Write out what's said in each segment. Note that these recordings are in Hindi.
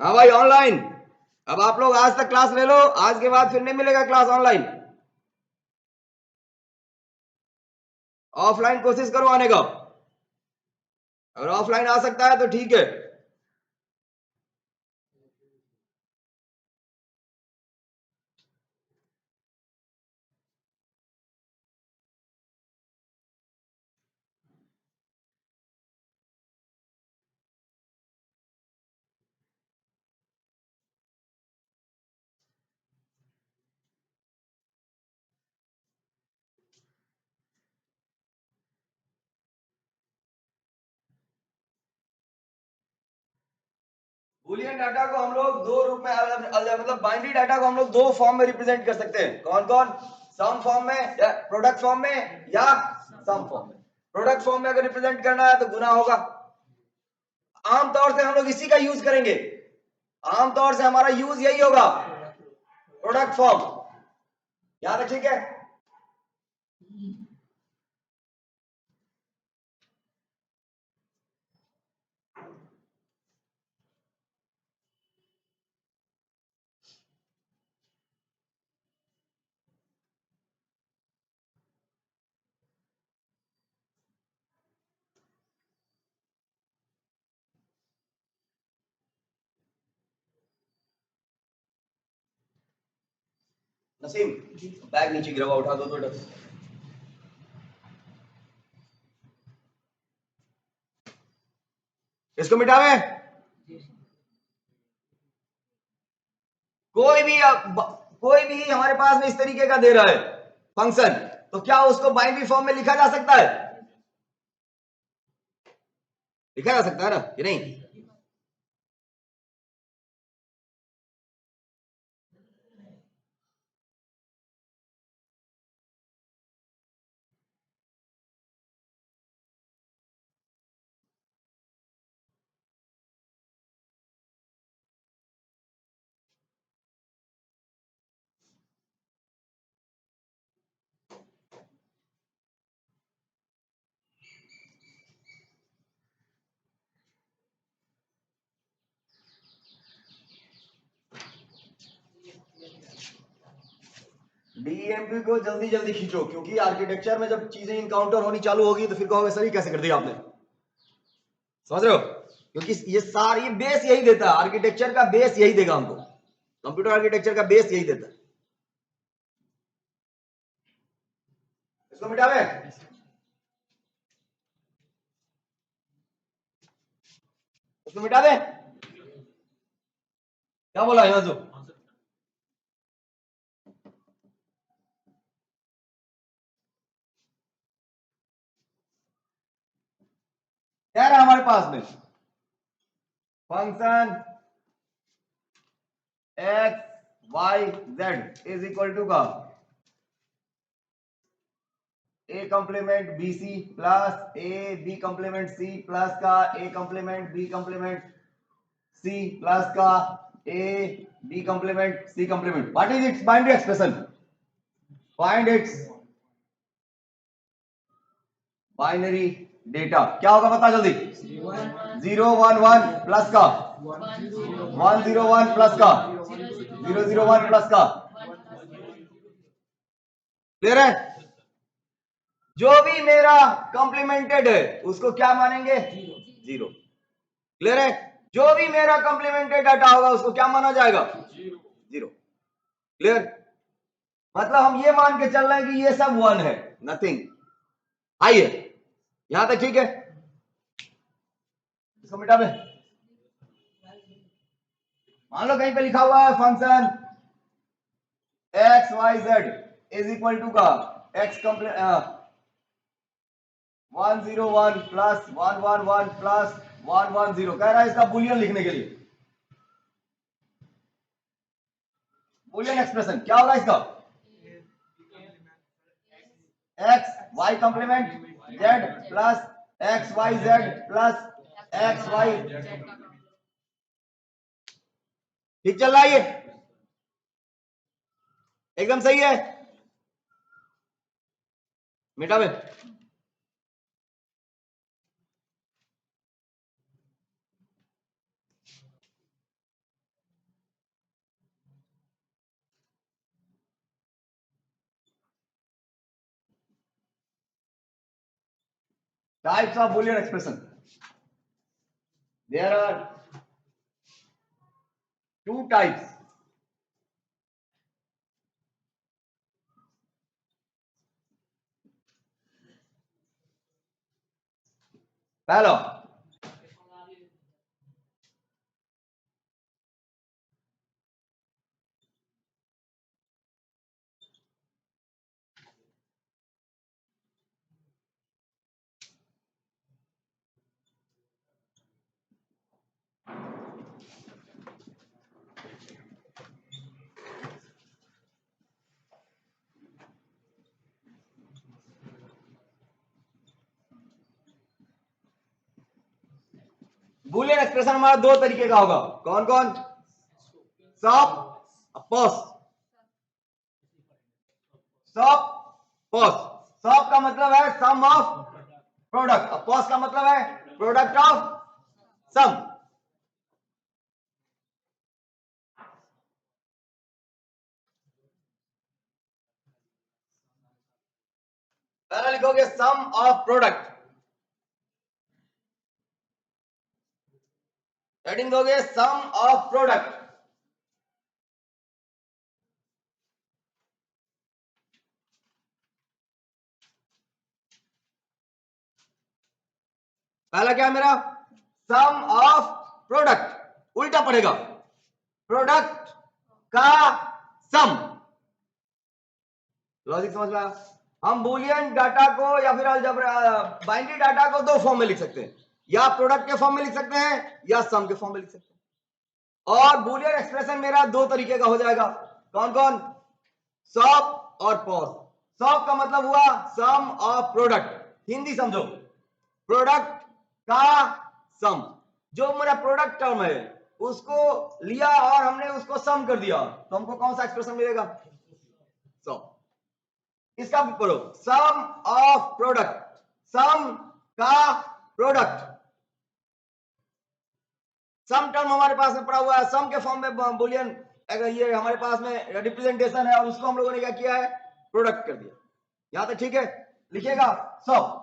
हाँ भाई ऑनलाइन। अब आप लोग आज तक क्लास ले लो, आज के बाद फिर नहीं मिलेगा क्लास ऑनलाइन। ऑफलाइन कोशिश करो आने का, अगर ऑफलाइन आ सकता है तो ठीक है। बूलियन डाटा को हम लोग दो रूप में मतलब बाइनरी डाटा को हम लोग दो फॉर्म में रिप्रेजेंट कर सकते हैं। कौन कौन? सम फॉर्म में या प्रोडक्ट फॉर्म में या सम फॉर्म में। प्रोडक्ट फॉर्म में अगर रिप्रेजेंट करना है तो गुना होगा। आमतौर से हम लोग इसी का यूज करेंगे, आमतौर से हमारा यूज यही होगा, प्रोडक्ट फॉर्म। याद है? ठीक है। नसीम बैग नीचे गिरा हुआ उठा दो तो। इसको मिटावे। कोई भी हमारे पास में इस तरीके का दे रहा है फंक्शन, तो क्या उसको बाइनरी फॉर्म में लिखा जा सकता है? लिखा जा सकता है ना कि नहीं? डीएमपी को जल्दी जल्दी खींचो, क्योंकि आर्किटेक्चर में जब चीजें इनकाउंटर होनी चालू होगी तो फिर कहोगे सर ये कैसे कर दिया आपने। समझ रहे हो? क्योंकि ये सारी बेस यही देता है, आर्किटेक्चर का बेस यही देगा हमको, कंप्यूटर आर्किटेक्चर का बेस यही देता है। इसको मिटावे। इसको मिटा दे। क्या बोला हिमांशु? क्या रहा हमारे पास में? Function X Y Z is equal to का A complement B C plus A B complement C plus का A complement B complement C plus का A B complement C complement. What is its binary expression? Find its binary data. क्या होगा बता जल्दी? 011 प्लस का 101 प्लस का 001 प्लस का। क्लियर है? जो भी मेरा कॉम्प्लीमेंटेड है उसको क्या मानेंगे? जीरो। क्लियर है? जो भी मेरा कॉम्प्लीमेंटेड डाटा होगा उसको क्या माना जाएगा? जीरो। क्लियर? मतलब हम ये मान के चल रहे हैं कि ये सब वन है, नथिंग। आइए यहां तक ठीक है। इसको मिटा दे। मान लो कहीं पे लिखा हुआ है function X Y Z is equal to का एक्स कंप्लीमेंट 101 प्लस 111 प्लस 110। कह रहा है इसका बुलियन लिखने के लिए। बुलियन एक्सप्रेशन क्या होगा इसका? X Y complement Z plus X Y Z plus X Y. ठीक चल रहा है? ये एकदम सही है। मिटावे। Types of Boolean expression. There are two types. पहला बुलियन एक्सप्रेशन हमारा दो तरीके का होगा. कौन कौन? सम, पॉस. सम, पॉस. सम का मतलब है सम ऑफ प्रोडक्ट. पॉस का मतलब है प्रोडक्ट ऑफ सम. पहला लिखोगे सम ऑफ प्रोडक्ट. हेडिंग दोगे सम ऑफ प्रोडक्ट. पहला क्या है मेरा? सम ऑफ प्रोडक्ट. उल्टा पड़ेगा, प्रोडक्ट का सम. लॉजिक समझ में? हम बुलियन डाटा को या फिर अलजेब्रा बाइनरी डाटा को दो फॉर्म में लिख सकते हैं. या प्रोडक्ट के फॉर्म में लिख सकते हैं या सम के फॉर्म में लिख सकते हैं. और बुलियन एक्सप्रेशन मेरा दो तरीके का हो जाएगा. कौन कौन? सॉप और पॉस. सॉप का मतलब हुआ सम ऑफ प्रोडक्ट. हिंदी समझो, प्रोडक्ट का सम. जो मेरा प्रोडक्ट टर्म है उसको लिया और हमने उसको सम कर दिया, तो हमको कौन सा एक्सप्रेशन मिलेगा? सॉप. इसका बोलो सम ऑफ प्रोडक्ट. सम का प्रोडक्ट. सम टर्म हमारे पास में पड़ा हुआ है, सम के फॉर्म में बुलियन अगर ये हमारे पास में रिप्रेजेंटेशन है और उसको हम लोगों ने क्या किया है? प्रोडक्ट कर दिया. यहां तक ठीक है? लिखिएगा सम.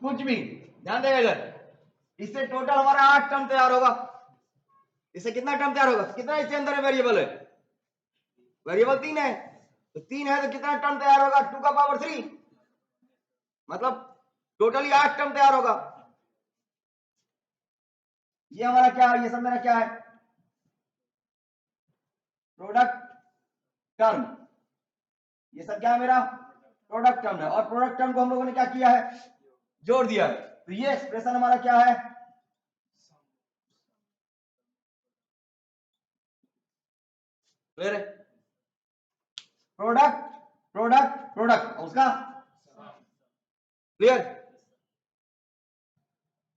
कुछ भी ध्यान देगा इधर. इससे टोटल हमारा 8 टर्म तैयार होगा. इससे कितना टर्म तैयार होगा? कितना इसके अंदर वेरिएबल है? वेरिएबल 3 है. तो 3 है तो कितना टर्म तैयार होगा? 2 का पावर 3. मतलब टोटली 8 टर्म तैयार होगा. ये हमारा क्या है? ये सब मेरा क्या है? Product term. ये सब क्या है मेरा? प्रोडक्ट टर्म है. और प्रोडक्ट टर्म को हम लोगों ने क्या किया है? जोड़ दिया है. तो ये एक्सप्रेशन हमारा क्या है? प्रोडक्ट प्रोडक्ट प्रोडक्ट उसका क्लियर.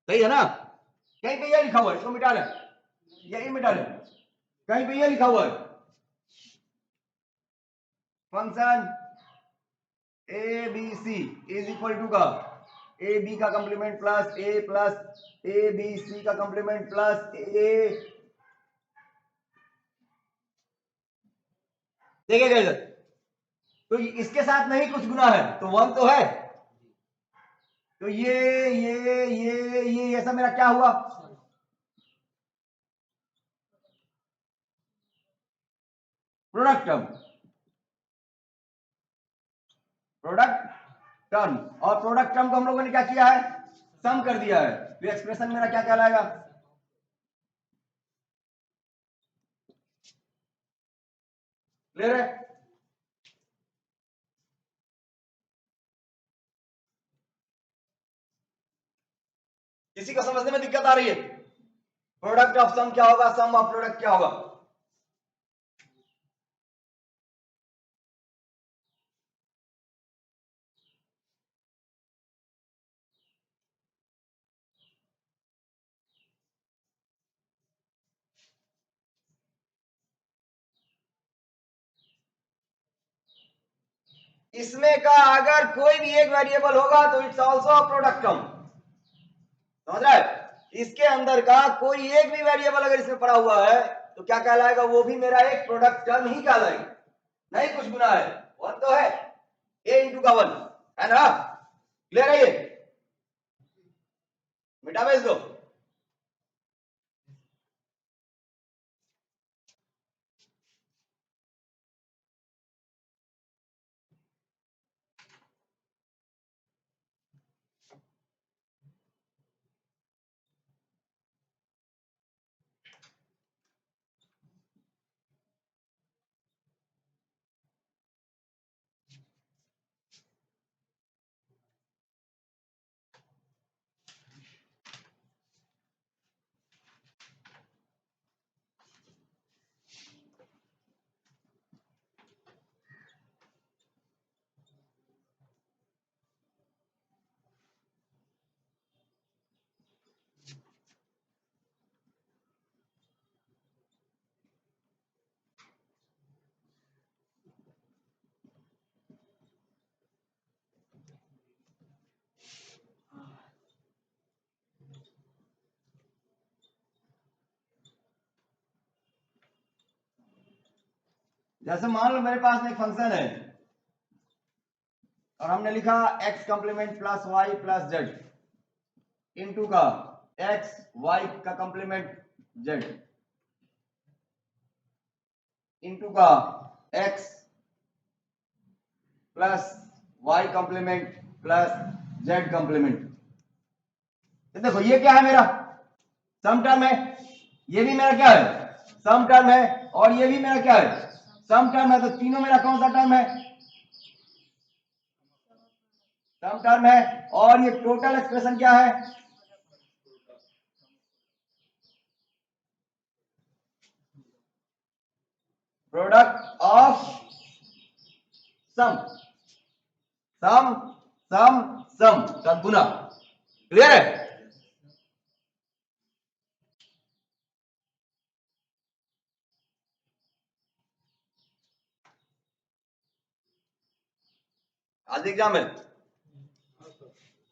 सही है ना? कहीं पे ये लिखा हुआ है, इसको मिटा लें. यही मिटा लें. कहीं पे ये लिखा हुआ है function A B C is equal to का ए बी का complement plus A B C का कंप्लीमेंट प्लस ए. देखिएगा इधर, तो इसके साथ नहीं कुछ गुना है तो 1 तो है. तो ये सब मेरा क्या हुआ? Product term, product term. और प्रोडक्ट टर्म को हम लोगों ने क्या किया है? सम कर दिया है। तो एक्सप्रेशन मेरा क्या कहलाएगा? क्लियर है? किसी को समझने में दिक्कत आ रही है? प्रोडक्ट ऑफ सम क्या होगा? सम ऑफ प्रोडक्ट क्या होगा? इसमें का अगर कोई भी एक वेरिएबल होगा तो इट्स ऑल्सो प्रोडक्ट टर्म। समझ रहा है? इसके अंदर का कोई एक भी वेरिएबल अगर इसमें पड़ा हुआ है तो क्या कहलाएगा? वो भी मेरा एक प्रोडक्ट टर्म ही कहलाएगा। नहीं कुछ गुना है, वन तो है, ए इंटू का वन है ना? क्लियर है? ये मिटा भेज दो। जैसे मान लो मेरे पास एक फंक्शन है और हमने लिखा x complement plus Y plus Z into का x y का कंप्लीमेंट z इंटू का x plus Y complement plus z complement. देखो ये क्या है? मेरा सम टर्म है। ये भी मेरा क्या है? सम टर्म है। और ये भी मेरा क्या है? सम टर्म है। तो तीनों मेरा कौन सा टर्म है? सम टर्म है। और ये टोटल एक्सप्रेशन क्या है? प्रोडक्ट ऑफ सम, सम सम सम का गुना। क्लियर है? आज एग्जाम है?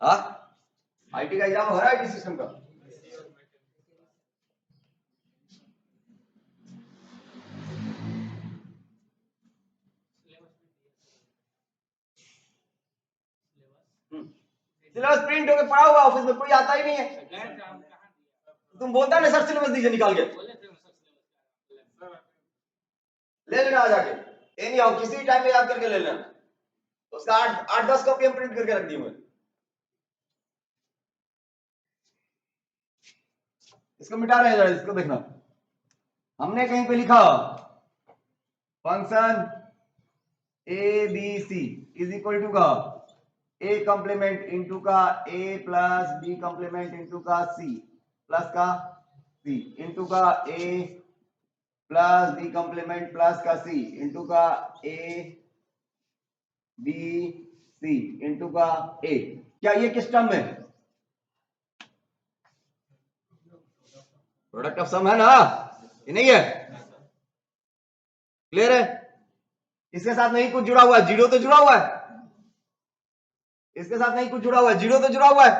हाँ, आईटी का एग्जाम हो रहा है, आईटी सिस्टम का। सिलेबस प्रिंट होकर पड़ा हुआ ऑफिस में, कोई आता ही नहीं है। तुम बोलता ना सर सिलेबस दीजिए निकाल के, ले लेना आ जाके। ये नहीं आओ, किसी टाइम में याद करके ले लेना। उसका 8-10 कॉपी हम प्रिंट करके रख दी हुए। इसको मिटा रहे हैं, इसको देखना। हमने कहीं पे लिखा function A B C is equal to का ए कंप्लीमेंट इंटू का A plus B complement into का सी प्लस का सी इंटू का A plus B complement plus का सी इंटू का ए बी सी इंटू का ए। क्या ये किस टर्म में? प्रोडक्ट ऑफ सम है ना? ये नहीं है? क्लियर है? इसके साथ नहीं कुछ जुड़ा हुआ है, जीरो तो जुड़ा हुआ है। इसके साथ नहीं कुछ जुड़ा हुआ है, जीरो तो जुड़ा हुआ है।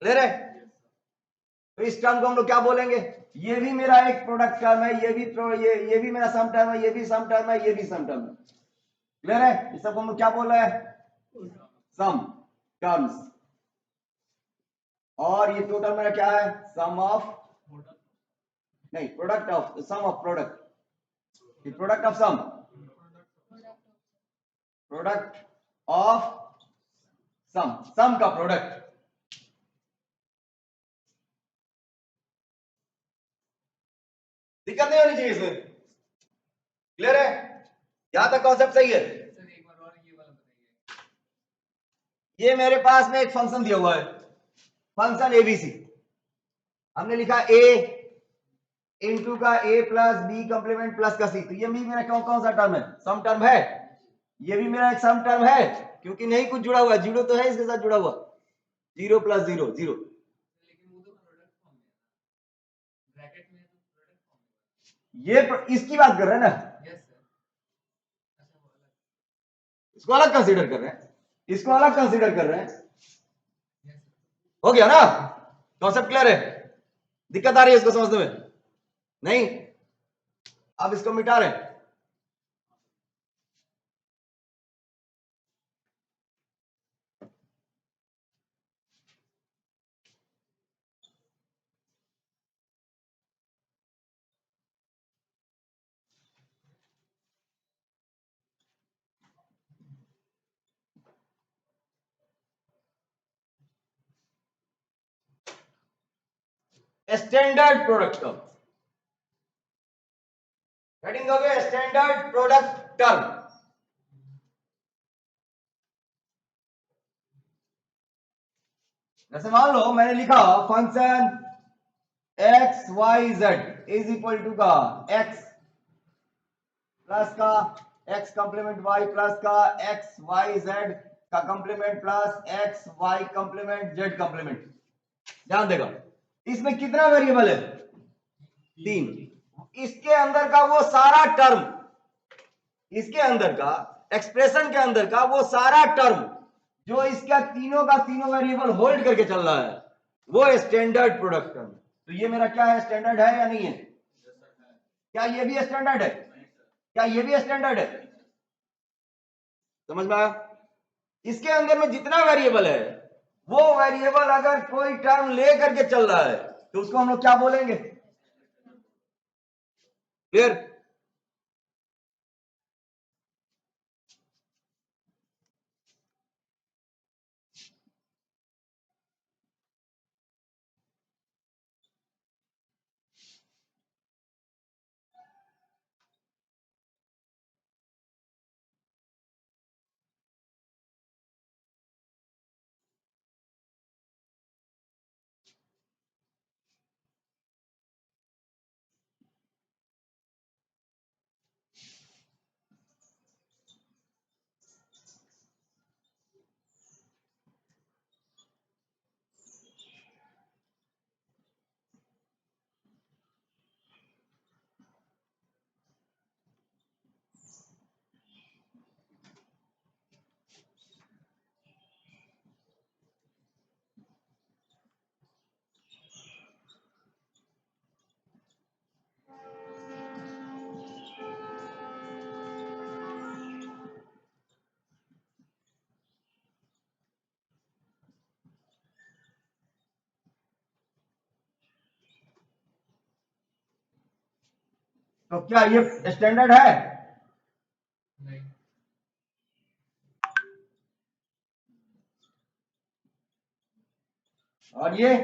क्लियर है? तो इस टर्म को हम लोग क्या बोलेंगे? ये भी मेरा एक प्रोडक्ट टर्म है, ये भी मेरा सम टर्म है, ये भी सम टर्म है, ये भी सम टर्म है। क्लियर है? इस सबको हम लोग क्या बोल रहे हैं? सम। टर्म्स, और ये टोटल मेरा क्या है, सम ऑफ, नहीं product of, sum of product, product of sum, product of sum का प्रोडक्ट। दिक्कत नहीं होनी चाहिए इसमें, क्लियर है, यहां तक कॉन्सेप्ट सही है। ये मेरे पास में एक फंक्शन दिया हुआ है, फंक्शन एबीसी, हमने लिखा ए इंटू का A plus B complement plus का सी, तो ये भी मेरा कौन सा टर्म है, सम टर्म है, ये भी मेरा एक सम टर्म है, क्योंकि नहीं कुछ जुड़ा हुआ, जीरो तो है इसके साथ जुड़ा हुआ, 0 + 0 0, ये इसकी बात कर रहे हैं ना, इसको अलग कंसीडर कर रहे हैं, इसको अलग कंसीडर कर रहे हैं, हो गया ना, कॉन्सेप्ट क्लियर है, दिक्कत आ रही है इसको समझने में, नहीं, अब इसको मिटा रहे हैं। स्टैंडर्ड प्रोडक्ट टर्म, हेडिंग हो गया स्टैंडर्ड प्रोडक्ट टर्म। जैसे मान लो मैंने लिखा function X Y Z is equal to का एक्स प्लस का एक्स कंप्लीमेंट वाई प्लस का एक्स वाई जेड का complement plus X Y complement Z complement. ध्यान देगा, इसमें कितना वेरिएबल है, 3, इसके अंदर का वो सारा टर्म, इसके अंदर का एक्सप्रेशन के अंदर का वो सारा टर्म जो इसका तीनों का तीनों वेरिएबल होल्ड करके चल रहा है, वो स्टैंडर्ड प्रोडक्ट टर्म। तो ये मेरा क्या है, स्टैंडर्ड है या नहीं है, क्या ये भी स्टैंडर्ड है, क्या ये भी स्टैंडर्ड है, समझ में आया। इसके अंदर में जितना वेरिएबल है, वो वेरिएबल अगर कोई टर्म ले करके चल रहा है तो उसको हम लोग क्या बोलेंगे, क्लियर। तो क्या ये स्टैंडर्ड है, नहीं, और ये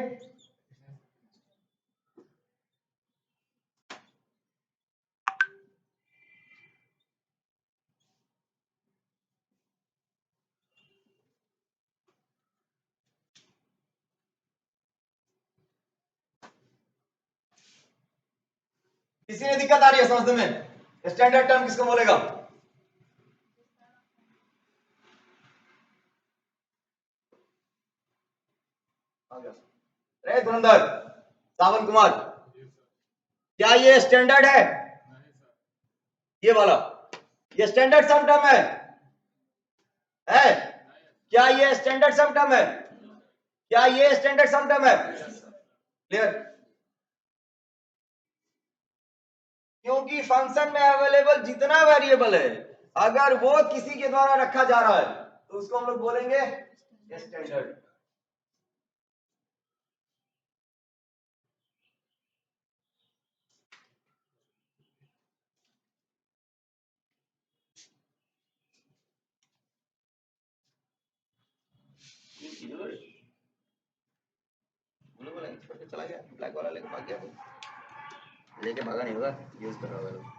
किसी ने दिक्कत आ रही है समझने में, स्टैंडर्ड टर्म किसको बोलेगा, रे धुरंधर, सावन कुमार, क्या ये स्टैंडर्ड है, ये वाला, ये स्टैंडर्ड सम टर्म है, क्या ये स्टैंडर्ड सम टर्म है, क्या ये स्टैंडर्ड सम टर्म है, क्लियर। क्योंकि फंक्शन में अवेलेबल जितना वेरिएबल है, अगर वो किसी के द्वारा रखा जा रहा है तो उसको हम लोग बोलेंगे स्टैंडर्ड। चला गया ब्लैक वाला लेके भाग गया, लेके भागा नहीं होगा, यूज कर रहा होगा।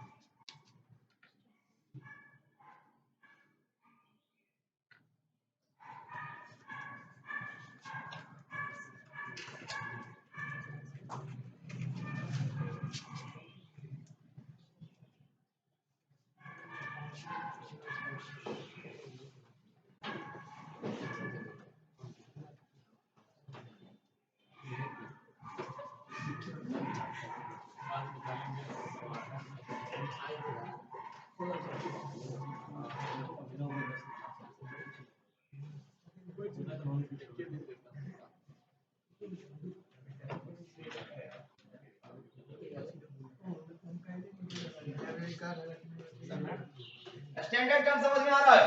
स्टैंडर्ड टर्म समझ में आ रहा है?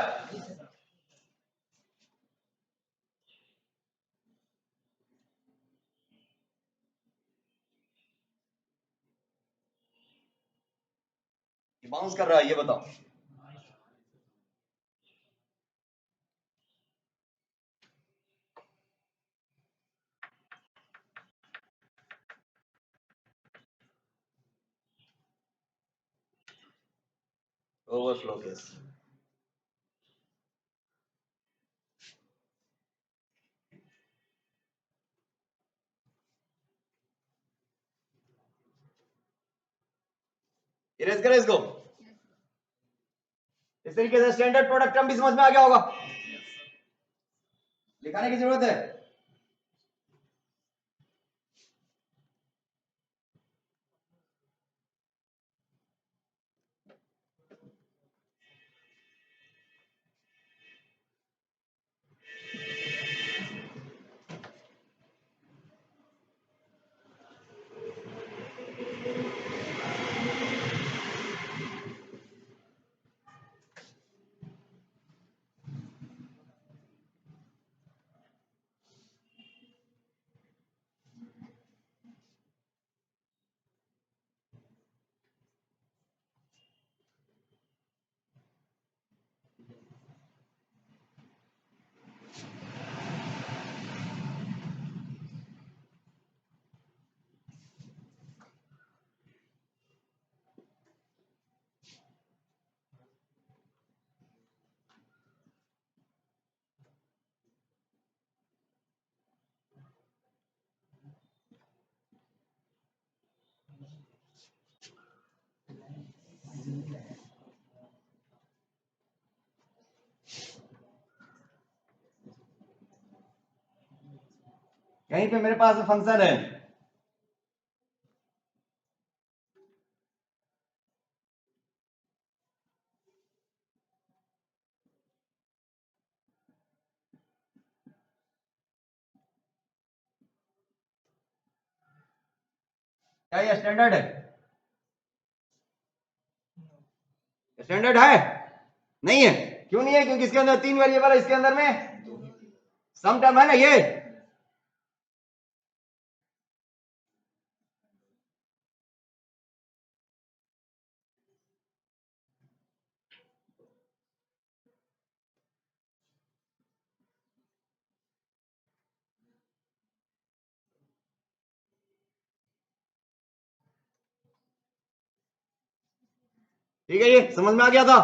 बाउंस कर रहा है, ये बताओ। Overflow case. इरेज करें इसको। इस तरीके से स्टैंडर्ड प्रोडक्ट टर्म भी समझ में आ गया होगा, लिखाने की जरूरत है? यहीं पे मेरे पास फंक्शन है, क्या ये स्टैंडर्ड है? स्टैंडर्ड है? नहीं है। क्यों नहीं है? क्योंकि इसके अंदर 3 वेरिएबल है, इसके अंदर में सम टर्म है ना ये। ठीक है, ये समझ में आ गया था?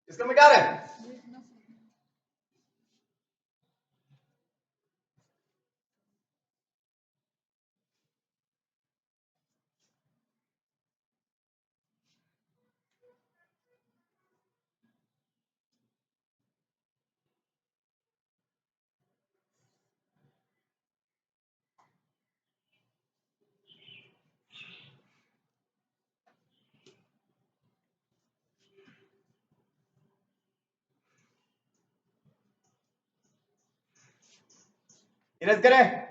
इसका मिटा रहे हैं। इरेज करें।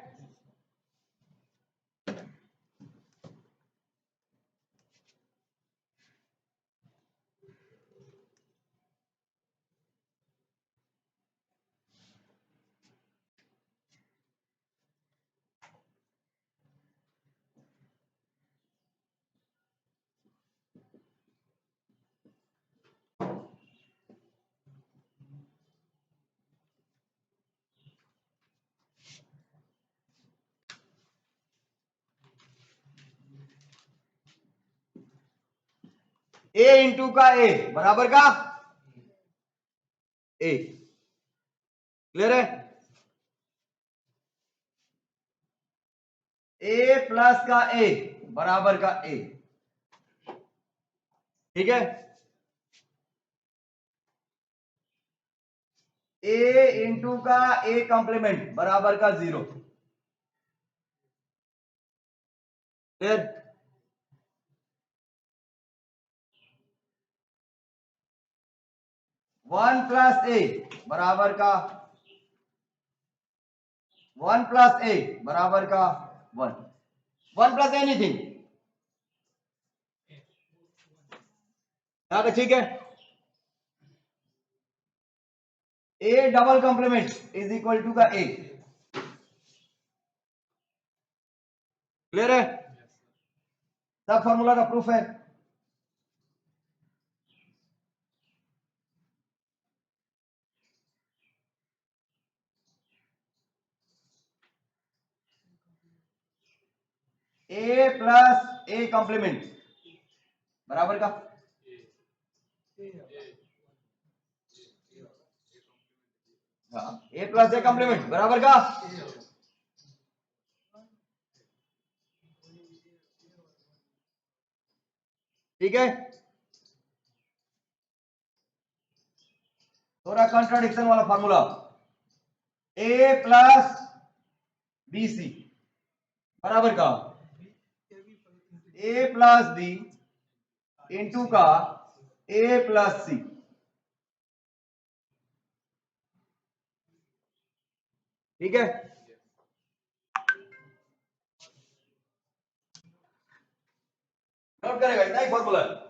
ए इंटू का ए बराबर का ए। क्लियर है? ए प्लस का ए बराबर का ए। ठीक है? ए इंटू का ए कॉम्प्लीमेंट बराबर का 0। क्लियर? वन प्लस ए बराबर का 1 प्लस ए बराबर का 1। 1 प्लस एनीथिंग। यहां तक ठीक है? A double complement is equal to का ए। क्लियर है? सब फॉर्मूला का प्रूफ है। ए प्लस ए कॉम्प्लीमेंट बराबर का ए प्लस ए कॉम्प्लीमेंट बराबर का ठीक है? थोड़ा कॉन्ट्राडिक्शन वाला फॉर्मूला। ए प्लस बी सी बराबर का ए प्लस बी इंटू का ए प्लस सी। ठीक है? नोट करेगा, इतना ही फॉर्मूला है।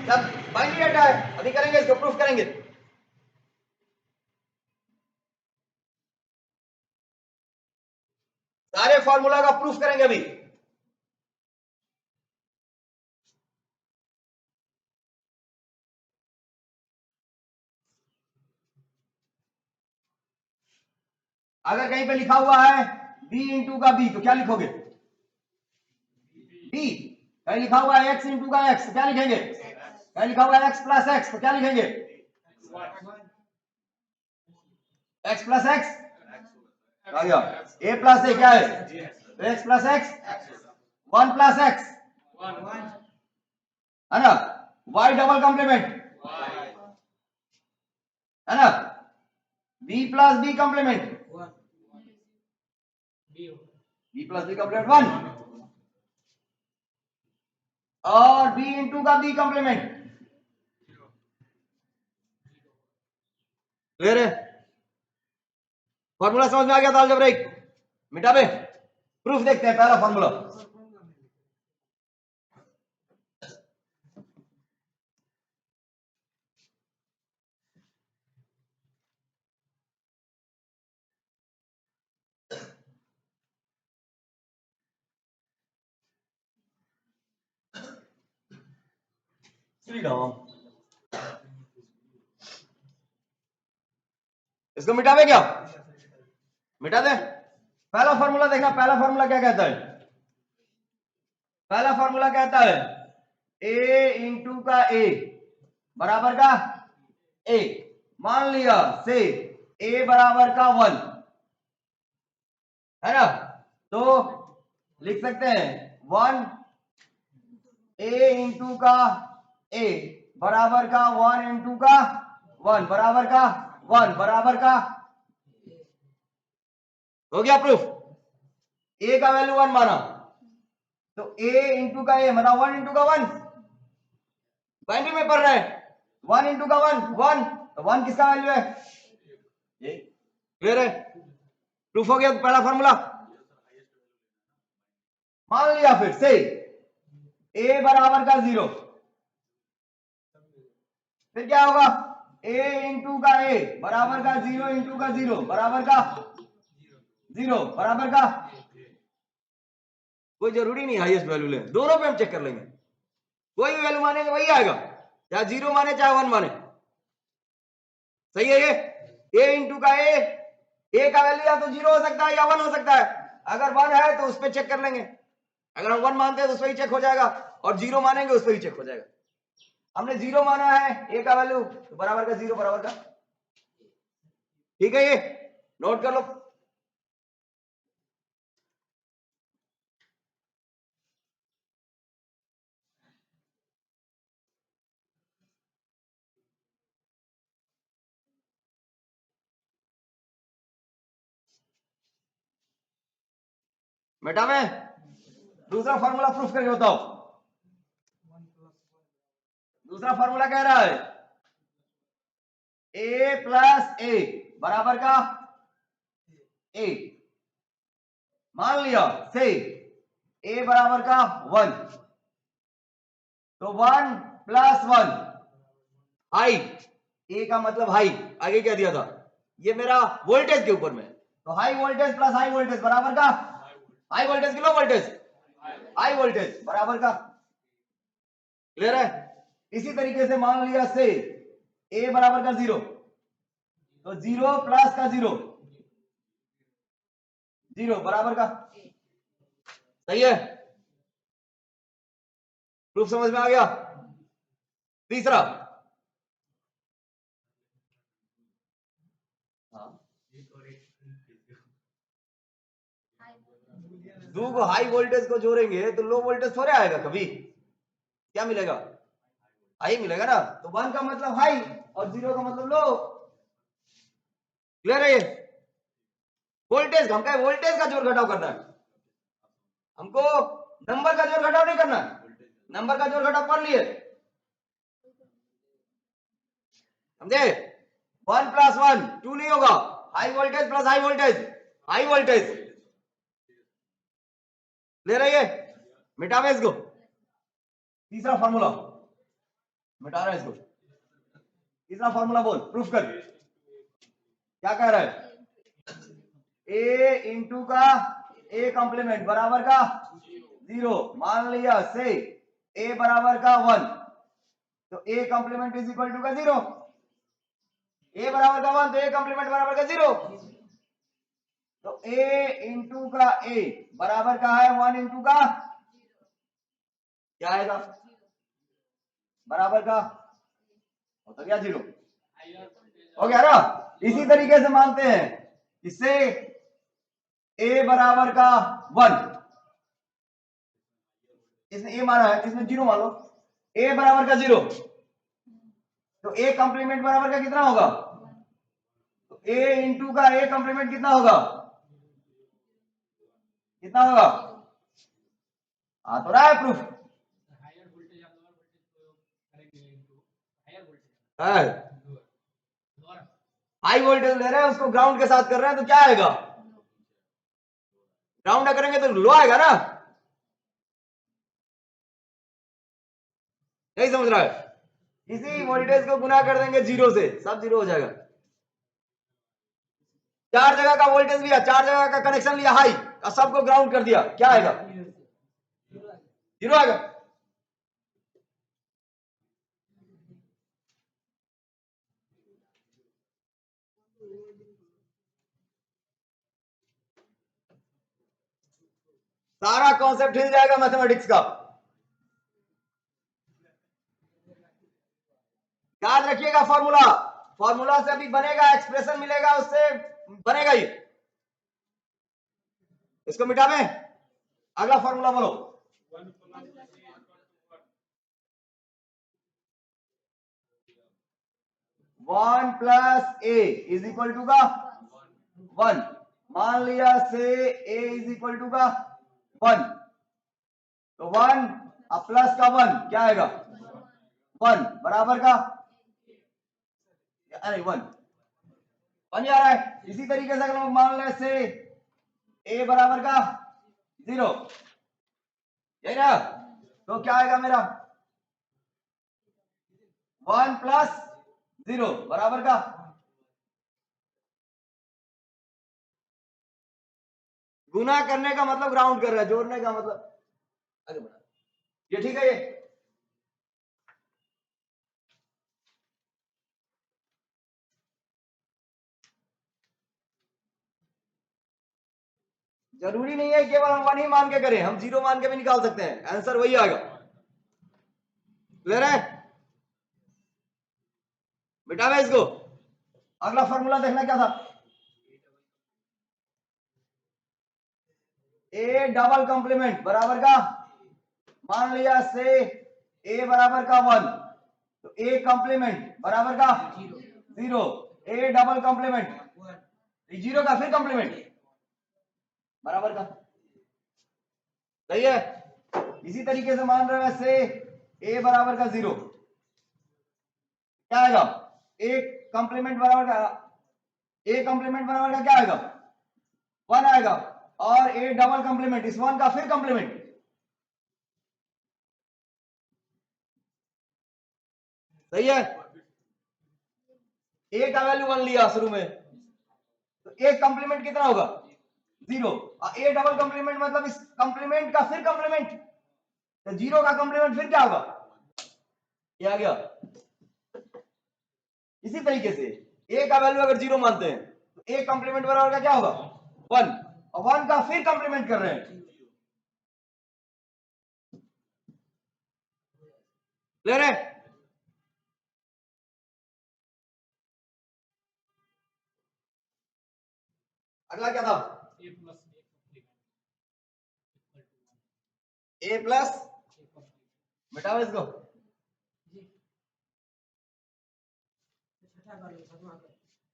जब बाइनरी डाटा है, अभी करेंगे इसको, प्रूफ करेंगे। सारे फॉर्मूला का प्रूफ करेंगे अभी। अगर कहीं पे लिखा हुआ है b इंटू का b तो क्या लिखोगे? b। कहीं लिखा हुआ है x इंटू का x तो क्या लिखेंगे? कहीं लिखा हुआ है x प्लस x तो क्या लिखेंगे? x प्लस x आ गया। a प्लस a क्या है? तो x plus x 1 plus x है ना? y डबल कॉम्प्लीमेंट है ना? b plus b complement b plus b complement 1 और b इंटू का b कॉम्प्लीमेंट। क्लियर है? फॉर्मूला समझ में आ गया था अलजेब्रिक? मिटा पे प्रूफ देखते हैं। पहला फॉर्मूला इसको मिटावे क्या? मिटा दे। पहला फॉर्मूला देखना, पहला फॉर्मूला क्या कहता है? पहला फॉर्मूला कहता है a इंटू का a बराबर का a। मान लिया से a बराबर का 1 है ना, तो लिख सकते हैं 1 a इंटू का a बराबर का 1 इंटू का 1 बराबर का 1 बराबर का। हो गया प्रूफ? a का वैल्यू 1 माना तो a इंटू का a मतलब 1 इंटू का 1 बाइनरी में पढ़ रहा है। 1 इंटू का 1 1 तो 1 किसका वैल्यू है? ये। क्लियर है? प्रूफ हो गया पहला फॉर्मूला। मान लिया फिर से a बराबर का 0 फिर क्या होगा? a इंटू का a बराबर का 0 इंटू का 0 बराबर का 0 बराबर का। कोई जरूरी नहीं हाईएस्ट वैल्यू ले, दोनों पे हम चेक कर लेंगे। कोई भी वैल्यू मानेंगे वही आएगा। या 0 माने चाहे 1 माने, सही है ये। ए इंटू का ए का वैल्यू या तो 0 हो सकता है या 1 हो सकता है। अगर 1 है तो उस पर चेक कर लेंगे, अगर हम 1 मानते हैं तो उस पर ही चेक हो जाएगा, और 0 मानेंगे उस पर ही चेक हो जाएगा। हमने 0 माना है ए का वैल्यू, तो बराबर का 0 बराबर का, ठीक है, ये नोट कर लो। बेटा मैं दूसरा फॉर्मूला प्रूफ करके बताओ। दूसरा फॉर्मूला कह रहा है ए प्लस ए बराबर का ए, मान लिया से ए बराबर का 1, तो 1 प्लस 1 हाई, ए का मतलब हाई, आगे क्या दिया था, ये मेरा वोल्टेज के ऊपर में, तो high voltage plus high voltage बराबर का हाई वोल्टेज की लो वोल्टेज, हाई वोल्टेज बराबर का, क्लियर है। इसी तरीके से मान लिया से ए बराबर का 0, तो 0 प्लस का 0 0 बराबर का, सही है, प्रूफ समझ में आ गया। तीसरा, दो को हाई वोल्टेज को जोड़ेंगे तो लो वोल्टेज थोड़े आएगा, कभी क्या मिलेगा, हाई मिलेगा ना, तो 1 का मतलब हाई और 0 का मतलब लो, क्लियर है ये। वोल्टेज हमका वोल्टेज का जोड़ घटाव करना है, हमको नंबर का जोड़ घटाव नहीं करना है, नंबर का जोड़ घटाव कर लिए, समझे। 1 प्लस 1 2 नहीं होगा, high voltage plus high voltage high voltage, ले रही है, मिटावे इसको, तीसरा फॉर्मूला मिटा रहा है इसको, तीसरा फॉर्मूला बोल, प्रूफ कर, क्या कह रहा है, ए इंटू का ए कॉम्प्लीमेंट बराबर का 0, मान लिया से ए बराबर का 1, तो A complement is equal to का 0, ए बराबर का 1 तो ए कॉम्प्लीमेंट बराबर का 0, तो ए इंटू का ए बराबर का है 1 इंटू का क्या आएगा, बराबर का होता क्या 0, हो गया ना। इसी तरीके से मानते हैं इससे ए बराबर का 1, इसने ए माना है, इसमें 0 मान लो, ए बराबर का 0, तो ए कॉम्प्लीमेंट बराबर का कितना होगा, तो ए इंटू का ए कॉम्प्लीमेंट कितना होगा, कितना होगा, आ तो रहा है प्रूफ, हाई वोल्टेज ले रहे हैं उसको ग्राउंड के साथ कर रहे हैं, तो क्या आएगा, ग्राउंड करेंगे तो लो आएगा ना, नहीं समझ रहा है। इसी वोल्टेज को गुना कर देंगे 0 से, सब 0 हो जाएगा। 4 जगह का वोल्टेज लिया, 4 जगह का कनेक्शन लिया हाई और सबको ग्राउंड कर दिया, क्या आएगा, 0 आएगा। सारा कॉन्सेप्ट हिल जाएगा मैथमेटिक्स का, याद रखिएगा। फॉर्मूला फॉर्मूला से अभी बनेगा, एक्सप्रेशन मिलेगा उससे बनेगा ही, इसको मिटा में अगला फॉर्मूला बोलो, 1 plus A is equal to का 1, मान लिया से ए इज इक्वल टू का 1, तो 1 प्लस का 1 क्या आएगा, 1 बराबर का, अरे 1 बन जा रहा है। इसी तरीके से अगर हम मान लें से ए बराबर का 0, यही ना, तो क्या आएगा मेरा 1 प्लस 0 बराबर का, गुना करने का मतलब ग्राउंड कर रहा है, जोड़ने का मतलब आगे बढ़ा, ये ठीक है ये। जरूरी नहीं है केवल हम 1 ही मान के करें, हम 0 मान के भी निकाल सकते हैं, आंसर वही आएगा। क्लियर है? मिटावे इसको। अगला फॉर्मूला देखना क्या था, ए डबल कॉम्प्लीमेंट बराबर का, मान लिया से ए बराबर का 1, तो ए कॉम्प्लीमेंट बराबर का 0, ए डबल कॉम्प्लीमेंट 0 का फिर कॉम्प्लीमेंट बराबर का, सही है। इसी तरीके से मान रहे हैं से ए बराबर का 0, क्या आएगा, ए कॉम्प्लीमेंट बराबर का, ए कॉम्प्लीमेंट बराबर का क्या आएगा, 1 आएगा, और ए डबल कॉम्प्लीमेंट इस 1 का फिर कॉम्प्लीमेंट, सही है। ए का वैल्यू 1 लिया शुरू में, तो ए कॉम्प्लीमेंट कितना होगा 0, और ए डबल कॉम्प्लीमेंट मतलब इस कॉम्प्लीमेंट का फिर कॉम्प्लीमेंट, तो 0 का कॉम्प्लीमेंट फिर क्या होगा, ये आ गया। इसी तरीके से ए का वैल्यू अगर 0 मानते हैं तो ए कॉम्प्लीमेंट बराबर का क्या होगा 1, और 1 का फिर कॉम्प्लीमेंट कर रहे हैं, क्लियर है? अगला क्या था, ए प्लस, मिटाओ इसको,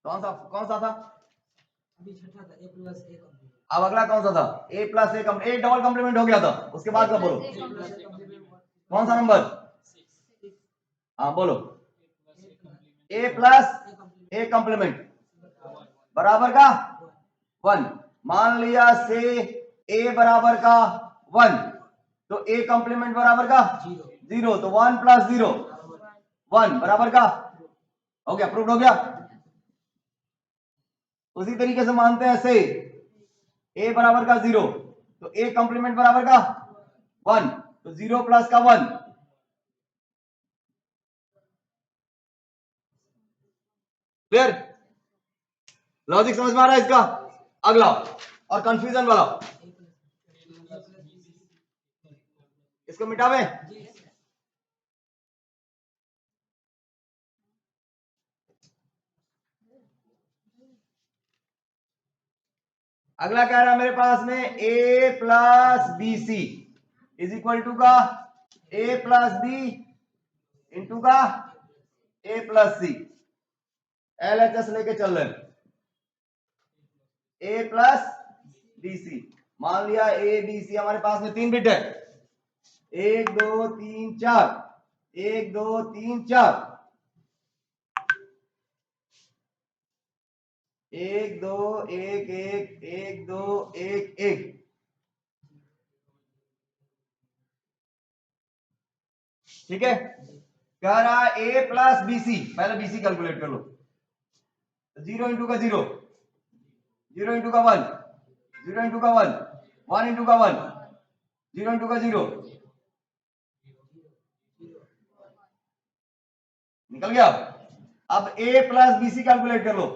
कौन सा था, अभी छठा था, ए प्लस ए कॉम्प्लीमेंट। अब अगला कौन सा था, A plus A A double complement हो गया था, उसके बाद का बोलो कौन सा नंबर, हाँ बोलो, ए प्लस ए कॉम्प्लीमेंट बराबर का 1, मान लिया से ए बराबर का 1, तो ए कॉम्प्लीमेंट बराबर का 0, तो 1 प्लस 0 1 बराबर का हो गया, प्रूव हो गया। उसी तरीके से मानते हैं से ए बराबर का 0, तो ए कॉम्प्लीमेंट बराबर का 1, तो 0 प्लस का 1, क्लियर, लॉजिक समझ में आ रहा है इसका। अगला और कंफ्यूजन वाला, इसको मिटावे, अगला कह रहा है मेरे पास में A plus B C is equal to का ए प्लस बी इंटू का A plus C, L H S लेके चल रहे हैं, ए प्लस बी सी, मान लिया ए बी सी हमारे पास में 3 बिट है, 1 2 3 4, 1 2 3 4, 1 2 1 1 1 2 1 1, ठीक है। कह रहा है ए प्लस बीसी, पहले बीसी कैलकुलेट कर लो, 0 इंटू का 0, 0 इंटू का 1, 0 इंटू का 1, 1 इंटू का 1, 0 इंटू का 0, निकल गया। अब ए प्लस बीसी कैलकुलेट कर लो,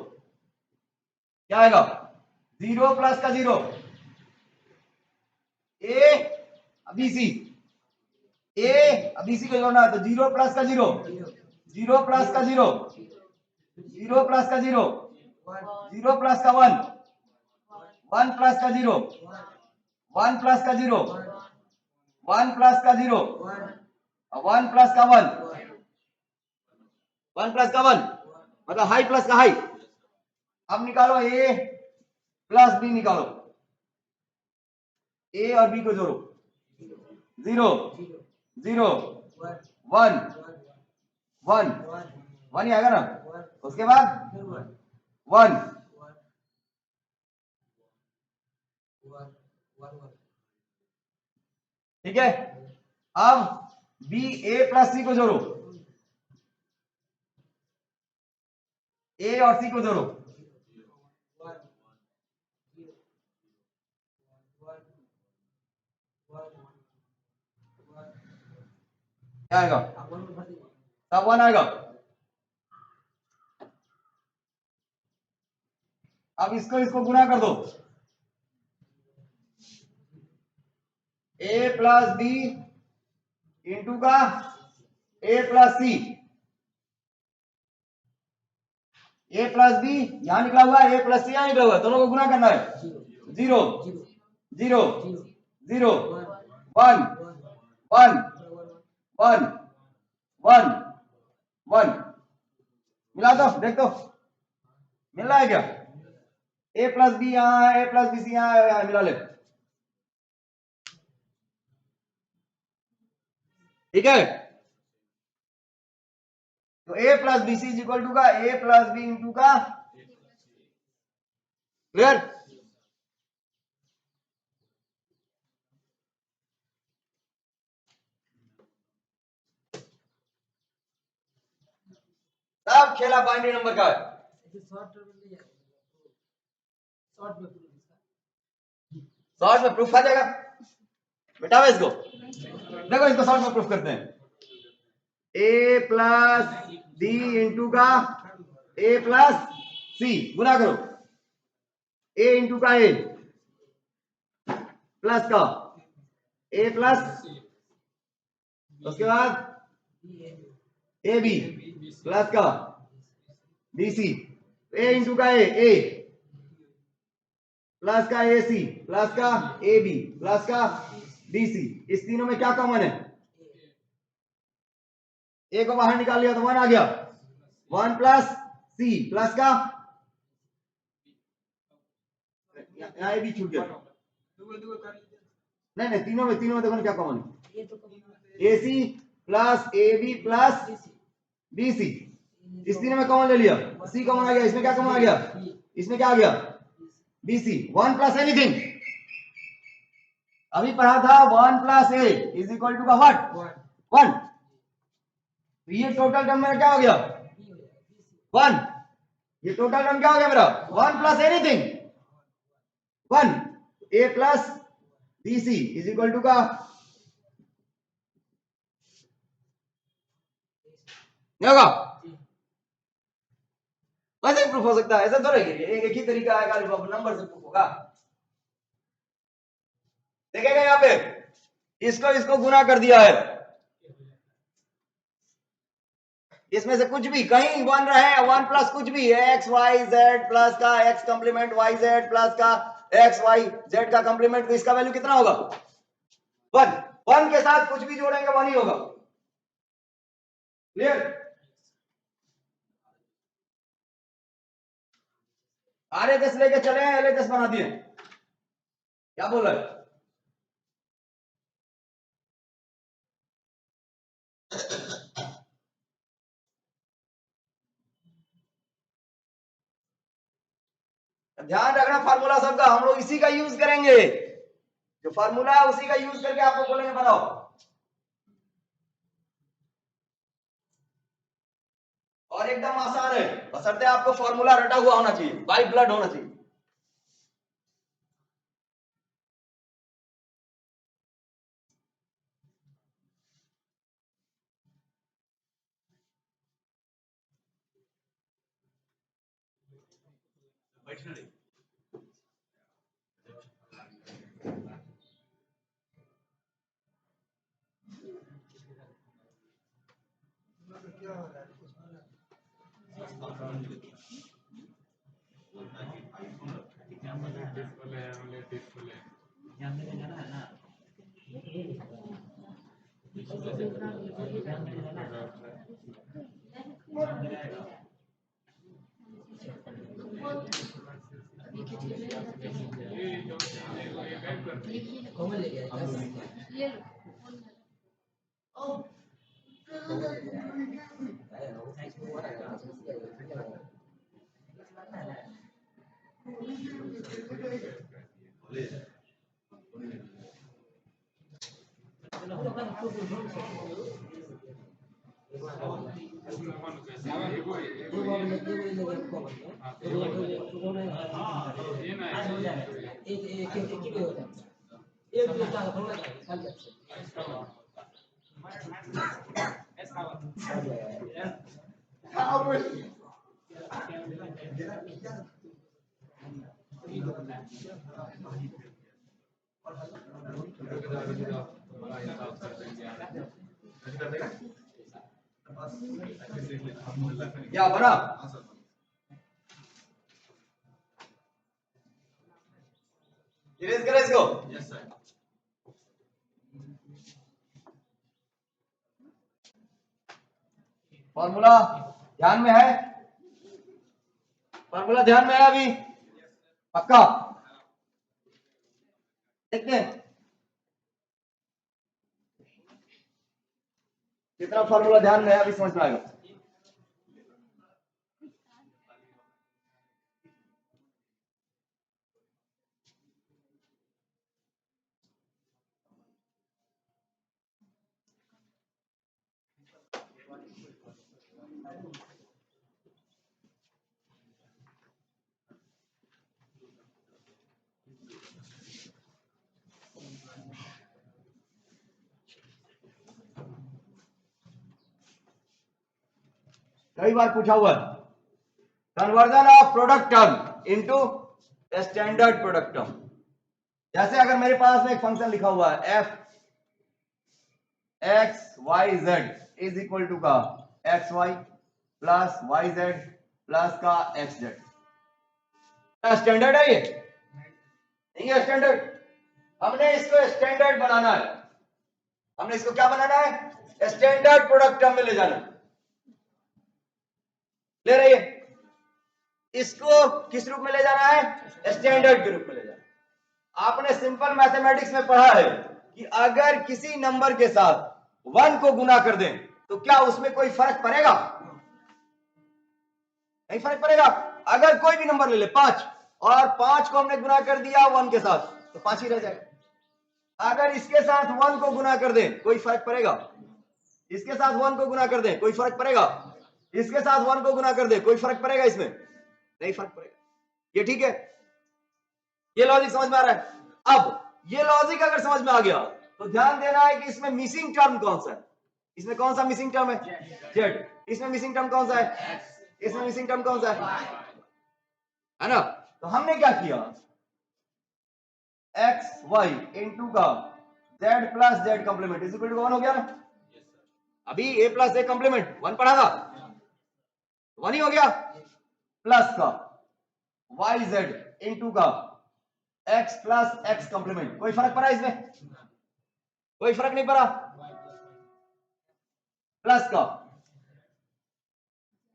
क्या आएगा 0 प्लस का 0, ए बीसी, ए बीसी को जोड़ना है तो 0 प्लस का 0, 0 प्लस का 0, 0 प्लस का 0, 0 प्लस का 1, 1 प्लस का 0, 1 प्लस का 0, 1 प्लस का 0, 1 प्लस का 1, 1 प्लस का 1 मतलब हाई प्लस का हाई। अब निकालो ए प्लस बी, निकालो ए और बी को जोड़ो, 0 0 1 1 1 ही आएगा ना, उसके बाद 1, ठीक है। अब बी ए प्लस सी को जोड़ो, ए और सी को जोड़ो, क्या आएगा, सब 1 आएगा। अब इसको गुना कर दो, ए प्लस बी इंटू का A plus C, A plus B यहां निकला हुआ है, ए प्लस सी यहां निकला हुआ है, दोनों को गुना करना है। Zero zero zero one one one one one, मिला दो, देख दो मिल रहा है क्या? ए प्लस बी यहाँ है, ए प्लस बी सी यहाँ है, यहाँ मिला ले, ठीक है। तो A plus B C is equal to का ए प्लस बी इंटू का, क्लियर? सब खेला बाइनरी नंबर का है। शॉर्ट में प्रूफ आ जाएगा, बेटा इसको देखो, इसको शॉर्ट में प्रूफ करते हैं। ए प्लस डी इंटू का ए प्लस सी गुना करो, ए इंटू का ए प्लस का ए प्लस, उसके बाद ए बी प्लस का बी सी, ए इंटू का ए प्लस का ए सी प्लस का ए बी प्लस का बी सी, इस तीनों में क्या कॉमन है? ए को बाहर निकाल लिया तो वन आ गया, वन प्लस सी प्लस का, यहाँ ए बी छूट गया, नहीं नहीं तीनों में देखो क्या कॉमन है, A C plus A B plus B C, इस तीनों में कॉमन ले लिया, सी कॉमन आ गया, इसमें क्या कॉमन आ गया? इसमें क्या आ गया? B C, one plus anything, अभी पढ़ा था one plus A is equal to का व्हाट? वन। ये टोटल टर्म मेरा क्या हो गया? वन। ये टोटल टर्म क्या हो गया मेरा? One plus anything one, A plus B C is equal to का, नहीं होगा? वैसे प्रूफ हो सकता है, ऐसा थोड़ा एक ही तरीका है, खाली नंबर से प्रूफ होगा। देखेगा यहाँ पे, इसको गुना कर दिया है, इसमें से कुछ भी कहीं वन रहे, वन प्लस कुछ भी एक्स वाई जेड प्लस का X complement Y Z plus का एक्स वाई जेड का कंप्लीमेंट, तो इसका वैल्यू कितना होगा? वन। वन के साथ कुछ भी जोड़ेंगे वन ही होगा, क्लियर? RHS लेके चले हैं, LHS बना दिए, क्या बोल रहे? ध्यान रखना फार्मूला सबका हम लोग इसी का यूज करेंगे, जो फार्मूला है उसी का यूज करके आपको बोलेंगे बनाओ। और एकदम आसान है, बशर्ते आपको फार्मूला रटा हुआ होना चाहिए, बाय ब्लड होना चाहिए। कॉमन ले गया ये क्या बना? इरेज करें इसको। Yes sir. फॉर्मूला ध्यान में है? फॉर्मूला ध्यान में है अभी? पक्का? देखते हैं कितना फॉर्मूला ध्यान में है, अभी समझ में आएगा। कई बार पूछा हुआ है, conversion of product term into standard product term. जैसे अगर मेरे पास में एक फंक्शन लिखा हुआ है F X Y Z is equal to का X Y plus Y Z plus का एक्स जेड, स्टैंडर्ड है ये? नहीं है स्टैंडर्ड। हमने इसको स्टैंडर्ड बनाना है, हमने इसको क्या बनाना है? स्टैंडर्ड प्रोडक्ट टर्म में ले जाना है। ले रही है? इसको किस रूप में ले जाना है? स्टैंडर्ड के रूप में ले जाना है। आपने सिंपल मैथमेटिक्स में पढ़ा है कि अगर किसी नंबर के साथ 1 को गुना कर दें तो क्या उसमें कोई फर्क पड़ेगा? नहीं फर्क पड़ेगा। अगर कोई भी नंबर ले ले 5 और 5 को हमने गुना कर दिया 1 के साथ तो 5 ही रह जाएगा। अगर इसके साथ 1 को गुना कर दें कोई फर्क पड़ेगा? इसके साथ 1 को गुना कर दें कोई फर्क पड़ेगा? इसके साथ 1 को गुना कर दे कोई फर्क पड़ेगा? इसमें नहीं फर्क पड़ेगा। ये ठीक है? ये लॉजिक समझ में आ रहा है? अब ये लॉजिक अगर समझ में आ गया तो ध्यान देना है कि इसमें मिसिंग टर्म कौन सा है। इसमें कौन सा मिसिंग टर्म है? जेड। इसमें मिसिंग टर्म कौन सा है? इसमें मिसिंग टर्म कौन सा है ना? तो हमने क्या किया, एक्स वाई इंटू का Z plus Z complement is equal to 1 हो गया ना? अभी ए प्लस ए कंप्लीमेंट 1 पढ़ा था, 1 ही हो गया, प्लस का वाई जेड इंटू का एक्स प्लस एक्स कंप्लीमेंट। कोई फर्क पड़ा इसमें? कोई फर्क नहीं पड़ा। प्लस का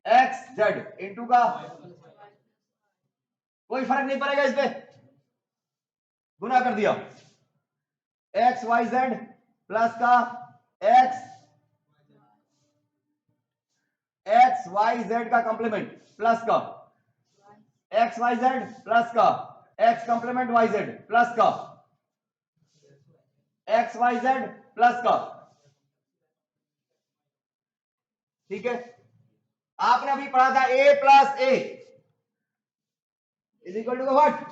एक्स जेड इंटू का कोई फर्क नहीं पड़ेगा, इस पे गुना कर दिया, एक्स वाई जेड प्लस का एक्स एक्स वाई जेड का कंप्लीमेंट प्लस का एक्स वाई जेड प्लस का X complement Y Z plus का एक्स वाई जेड प्लस का। ठीक है? आपने अभी पढ़ा था a plus A is equal to what?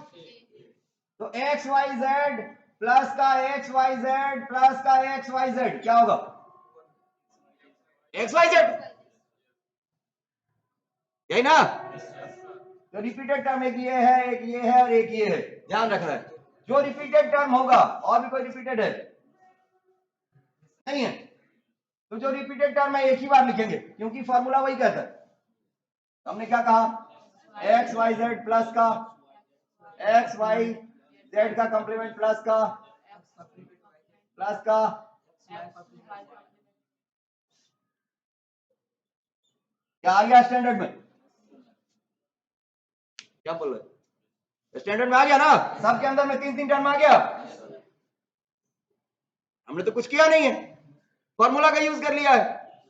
तो एक्स वाई जेड प्लस का एक्स वाई जेड प्लस का एक्स वाई जेड क्या होगा? एक्स वाई जेड, यही ना? तो रिपीटेड टर्म एक ये है, एक ये है और एक ये है, ध्यान रखना है। जो रिपीटेड टर्म होगा, और भी कोई रिपीटेड है? नहीं है। तो जो रिपीटेड टर्म है एक ही बार लिखेंगे क्योंकि फॉर्मूला वही कहता है। हमने क्या कहा? एक्स वाई जेड प्लस का एक्स वाई जेड का कंप्लीमेंट प्लस का क्या आ गया स्टैंडर्ड में? क्या बोल रहे? स्टैंडर्ड में आ गया ना? सबके अंदर में 3 टर्म आ गया। हमने तो कुछ किया नहीं है, फॉर्मूला का यूज कर लिया है।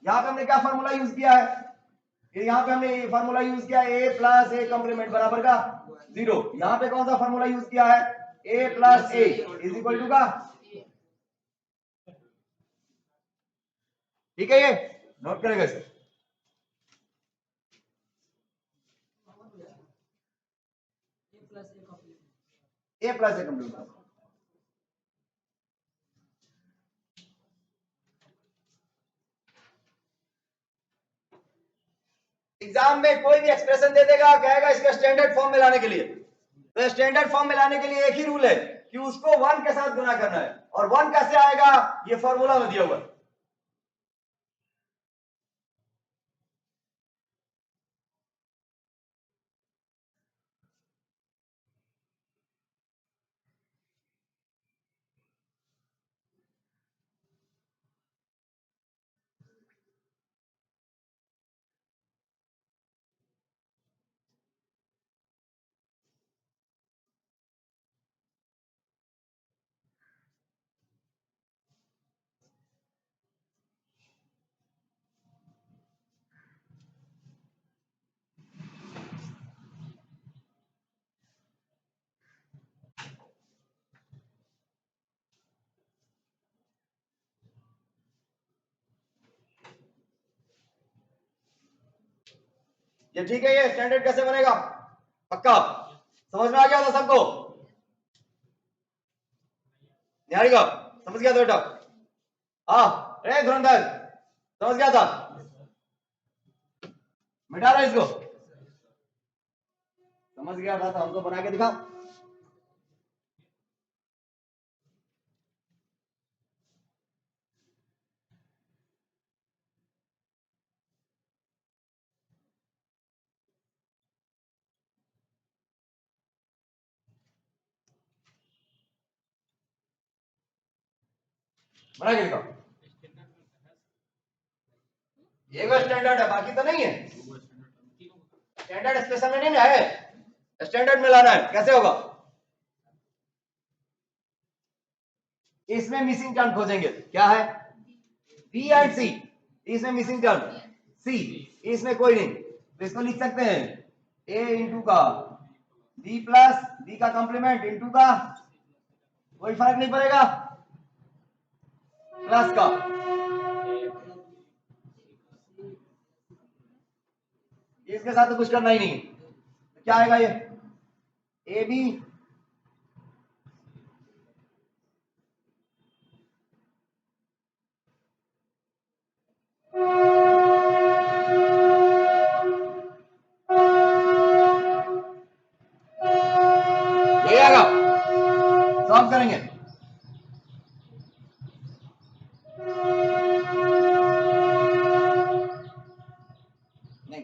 यहां पे हमने क्या फॉर्मूला यूज किया है? यहां पे हमने फॉर्मूला यूज किया है a प्लस ए कंप्लीमेंट बराबर का 0। यहां पे कौन सा फॉर्मूला यूज किया है? a plus A is equal to का, ठीक है? ये नोट करेगा इसे। A plus A complement exam में कोई भी एक्सप्रेशन दे देगा, कहेगा इसके स्टैंडर्ड फॉर्म में लाने के लिए। तो स्टैंडर्ड फॉर्म में लाने के लिए एक ही रूल है, कि उसको 1 के साथ गुना करना है, और 1 कैसे आएगा ये फॉर्मूला में दिया हुआ है। ये ठीक है, ये स्टैंडर्ड कैसे बनेगा, पक्का समझ में आ गया था सबको, निहारिका समझ गया था बेटा, हाँ रे धुरंधर समझ गया था, मिटा रहा इसको, समझ गया था तो हमको बना के दिखाओ। बना के दिखाओ, ये वो स्टैंडर्ड है, बाकी तो नहीं है, स्टैंडर्ड स्पेशल में नहीं ना है, स्टैंडर्ड में लाना है, कैसे होगा, इसमें मिसिंग टर्म खोजेंगे, क्या है बी एंड सी, इसमें मिसिंग टर्म सी, इसमें कोई नहीं, तो इसको लिख सकते हैं ए इंटू का बी प्लस बी का कॉम्प्लीमेंट इंटू का कोई फर्क नहीं पड़ेगा प्लस का, इसके साथ तो कुछ करना ही नहीं, तो क्या आएगा ये ए बी ये आएगा, सॉल्व करेंगे, नहीं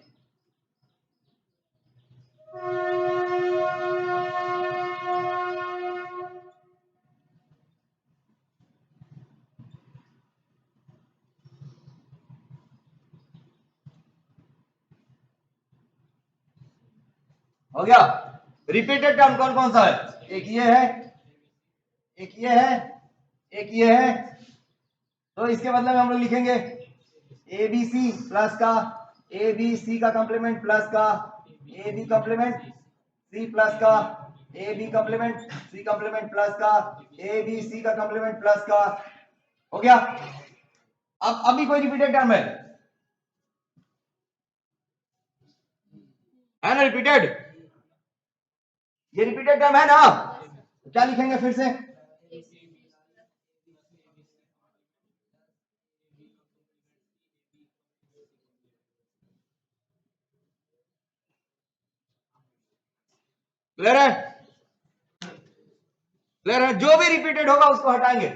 हो गया, रिपीटेड टर्म कौन कौन सा है, एक ये है, एक ये है, एक ये है, तो इसके बदले में हम लोग लिखेंगे ए बी सी प्लस का ए बी सी का कॉम्प्लीमेंट प्लस का A B complement C plus का A B complement C complement plus का ए बी सी का कॉम्प्लीमेंट प्लस का, हो गया। अब अभी कोई रिपीटेड टर्म है ना, रिपीटेड, ये रिपीटेड टर्म है ना, तो क्या लिखेंगे फिर से, क्लियर है, क्लियर है, जो भी रिपीटेड होगा उसको हटाएंगे,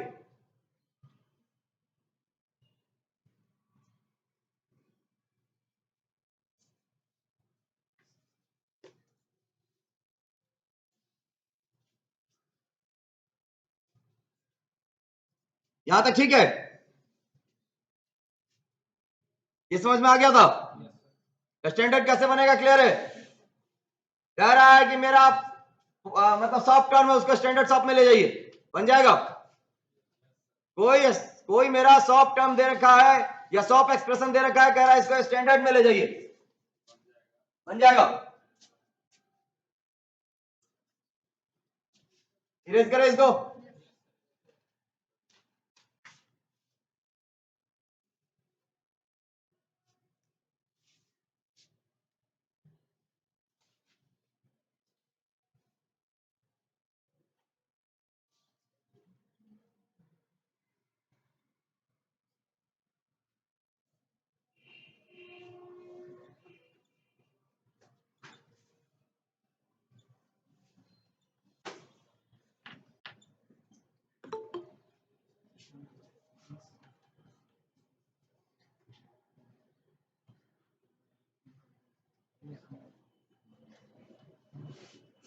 यहां तक ठीक है, ये समझ में आ गया था, स्टैंडर्ड कैसे बनेगा, क्लियर है, कह रहा है कि मेरा मतलब सॉफ्ट टर्म है उसको स्टैंडर्ड सॉफ्ट में ले जाइए, बन जाएगा, कोई कोई मेरा सॉफ्ट टर्म दे रखा है या सॉफ्ट एक्सप्रेशन दे रखा है, कह रहा है इसको स्टैंडर्ड में ले जाइए, बन जाएगा, इरेज करें इसको,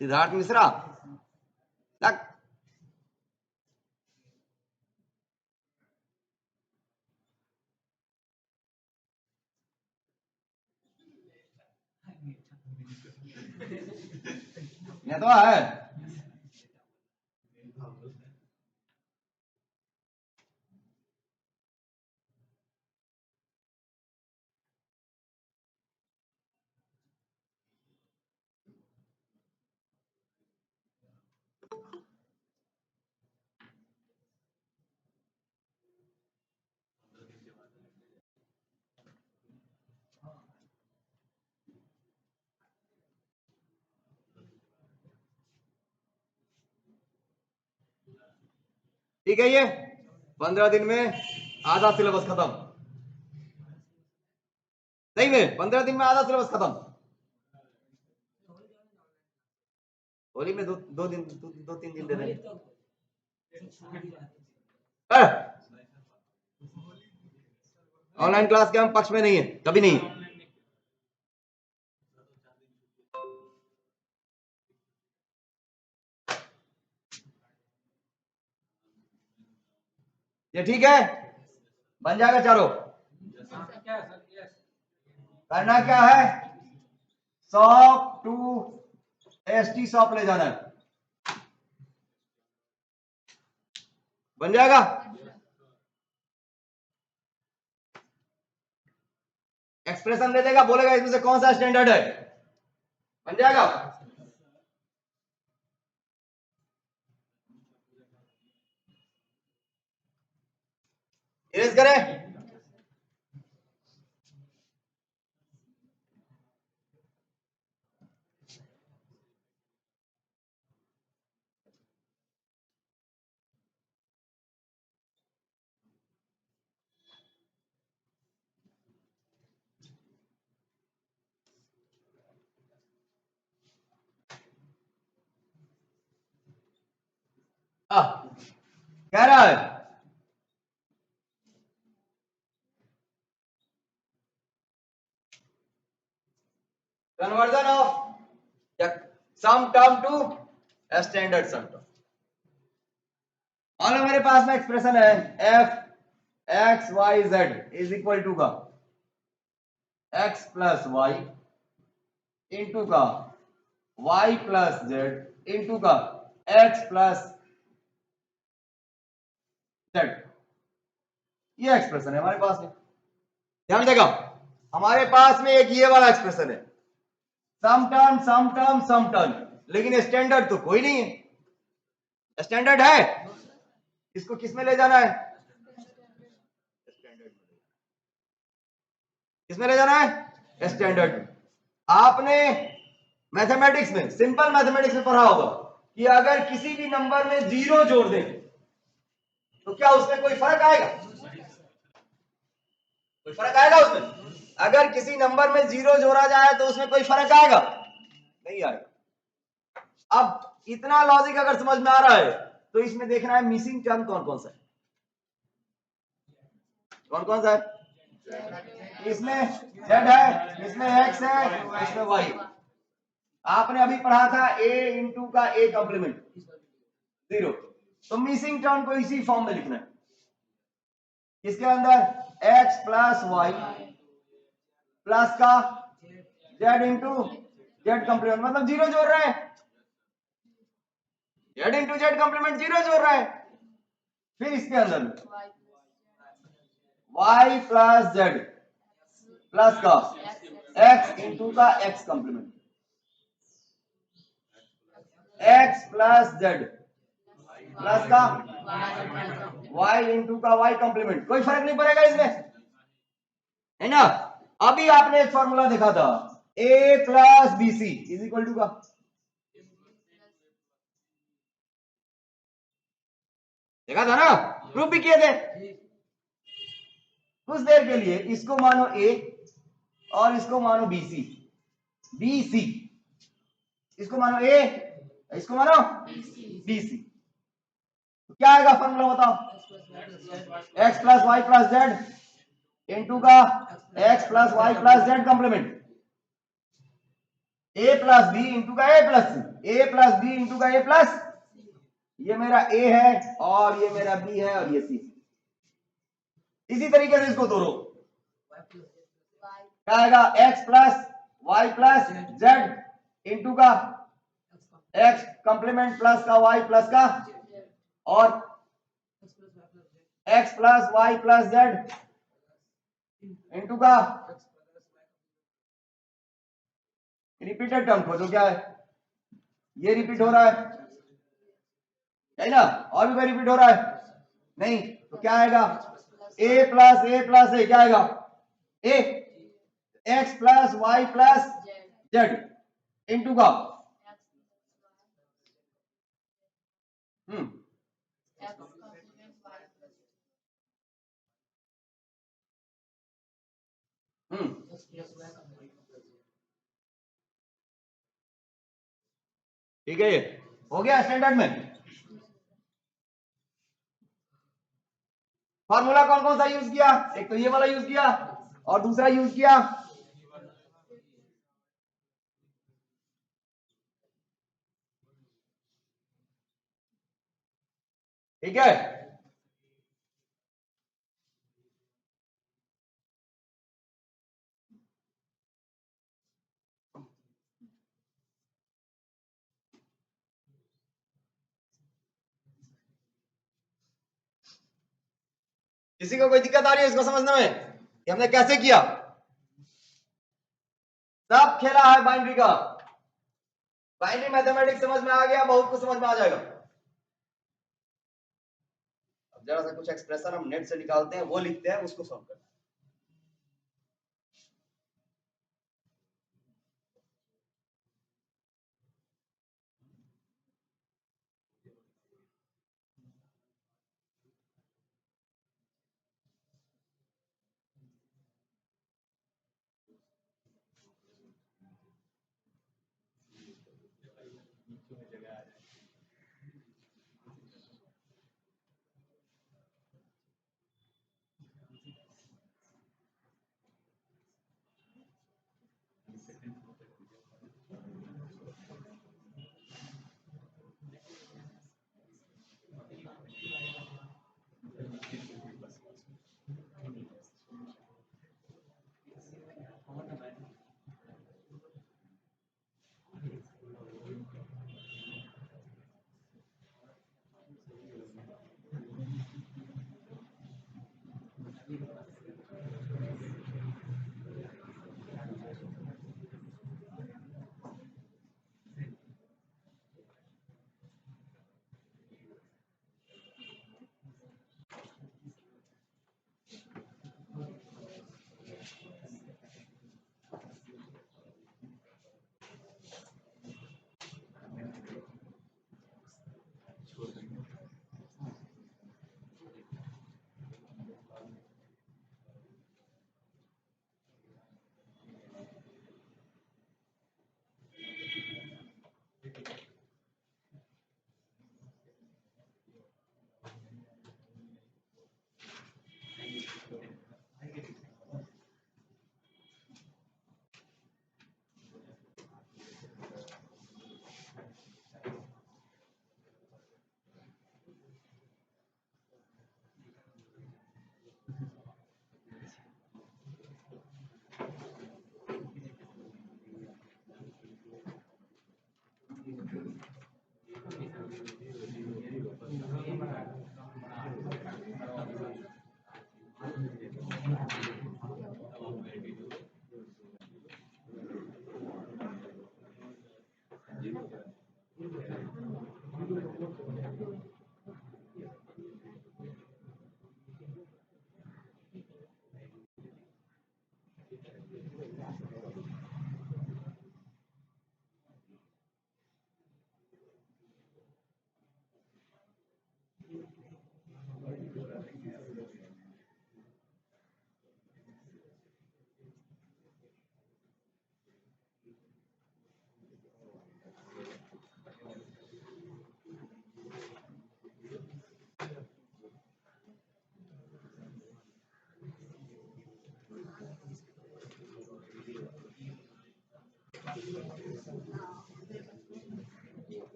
सिद्धार्थ मिश्रा लग ये तो है। ठीक है, ये 15 दिन में आधा सिलेबस खत्म। सही में 15 दिन में आधा सिलेबस खत्म। होली में दो दिन, 2-3 दिन दे देंगे। ऑनलाइन क्लास के हम पक्ष में नहीं है, कभी नहीं। ये ठीक है, बन जाएगा चारों। करना क्या है, सॉप टू एसटी सॉप ले जाना है, बन जाएगा। एक्सप्रेशन दे देगा, बोलेगा इसमें से कौन सा स्टैंडर्ड है, बन जाएगा। इरेज करें। कह रहा है conversion of sum term to standard sum term. और मेरे पास में एक्सप्रेशन है F X Y Z is equal to का एक्स प्लस वाई इंटू का वाई प्लस जेड इंटू का एक्स प्लस जेड। ये एक्सप्रेशन है हमारे पास में। ध्यान देगा, हमारे पास में एक ये वाला एक्सप्रेशन है, सम टर्म सम टर्म सम टर्म, लेकिन स्टैंडर्ड तो कोई नहीं है। स्टैंडर्ड है, इसको किस में ले जाना है, स्टैंडर्ड में। किसमें ले जाना है, स्टैंडर्ड में। आपने मैथमेटिक्स में, सिंपल मैथमेटिक्स में पढ़ा होगा कि अगर किसी भी नंबर में जीरो जोड़ दें तो क्या उसमें कोई फर्क आएगा, कोई फर्क आएगा उसमें? अगर किसी नंबर में जीरो जोड़ा जाए तो उसमें कोई फर्क आएगा, नहीं आएगा। अब इतना लॉजिक अगर समझ में आ रहा है तो इसमें देखना है मिसिंग टर्म कौन कौन सा है, कौन कौन सा है। इसमें z है, इसमें x है, इसमें y। आपने अभी पढ़ा था a इंटू का a कॉम्प्लीमेंट 0, तो मिसिंग टर्म को इसी फॉर्म में लिखना है, इसके अंदर x प्लस वाई प्लस का z इंटू जेड कॉम्प्लीमेंट, मतलब जीरो जोड़ रहे हैं, z into Z complement zero जोड़ रहे हैं। फिर इसके अंदर y प्लस z प्लस का x इंटू का x complement, x plus z plus का y इंटू का y कॉम्प्लीमेंट। कोई फर्क नहीं पड़ेगा इसमें, है ना। अभी आपने एक फॉर्मूला देखा था a plus B C is equal to का, देखा था ना, प्रूफ भी किए थे। कुछ देर के लिए इसको मानो a और इसको मानो बी सी, बी सी, इसको मानो a, इसको मानो बी सी, क्या आएगा फॉर्मूला बताओ, x plus Y plus Z into का x plus Y plus Z complement. A plus B into का A plus C, A plus B into का ए प्लस, ये मेरा ए है और ये मेरा बी है और ये सी। इसी तरीके से इसको तोड़ो, क्या आएगा X plus Y plus Z into का एक्स कंप्लीमेंट प्लस का वाई प्लस का और X plus Y plus Z into का रिपीटेड टर्म खोजो, क्या है ये रिपीट हो रहा है ना, और भी कोई रिपीट हो रहा है नहीं, तो क्या आएगा ए प्लस ए क्या आएगा A X plus Y plus Z into का ठीक है, ये हो गया स्टैंडर्ड में। फॉर्मूला कौन कौन सा यूज किया, एक तो ये वाला यूज किया और दूसरा यूज किया ठीक है। किसी को कोई दिक्कत आ रही है इसको समझने में कि हमने कैसे किया, सब खेला है बाइनरी का, बाइनरी मैथमेटिक्स समझ में आ गया, बहुत कुछ समझ में आ जाएगा। अब जरा सा कुछ एक्सप्रेशन हम नेट से निकालते हैं, वो लिखते हैं, उसको सॉल्व करते हैं।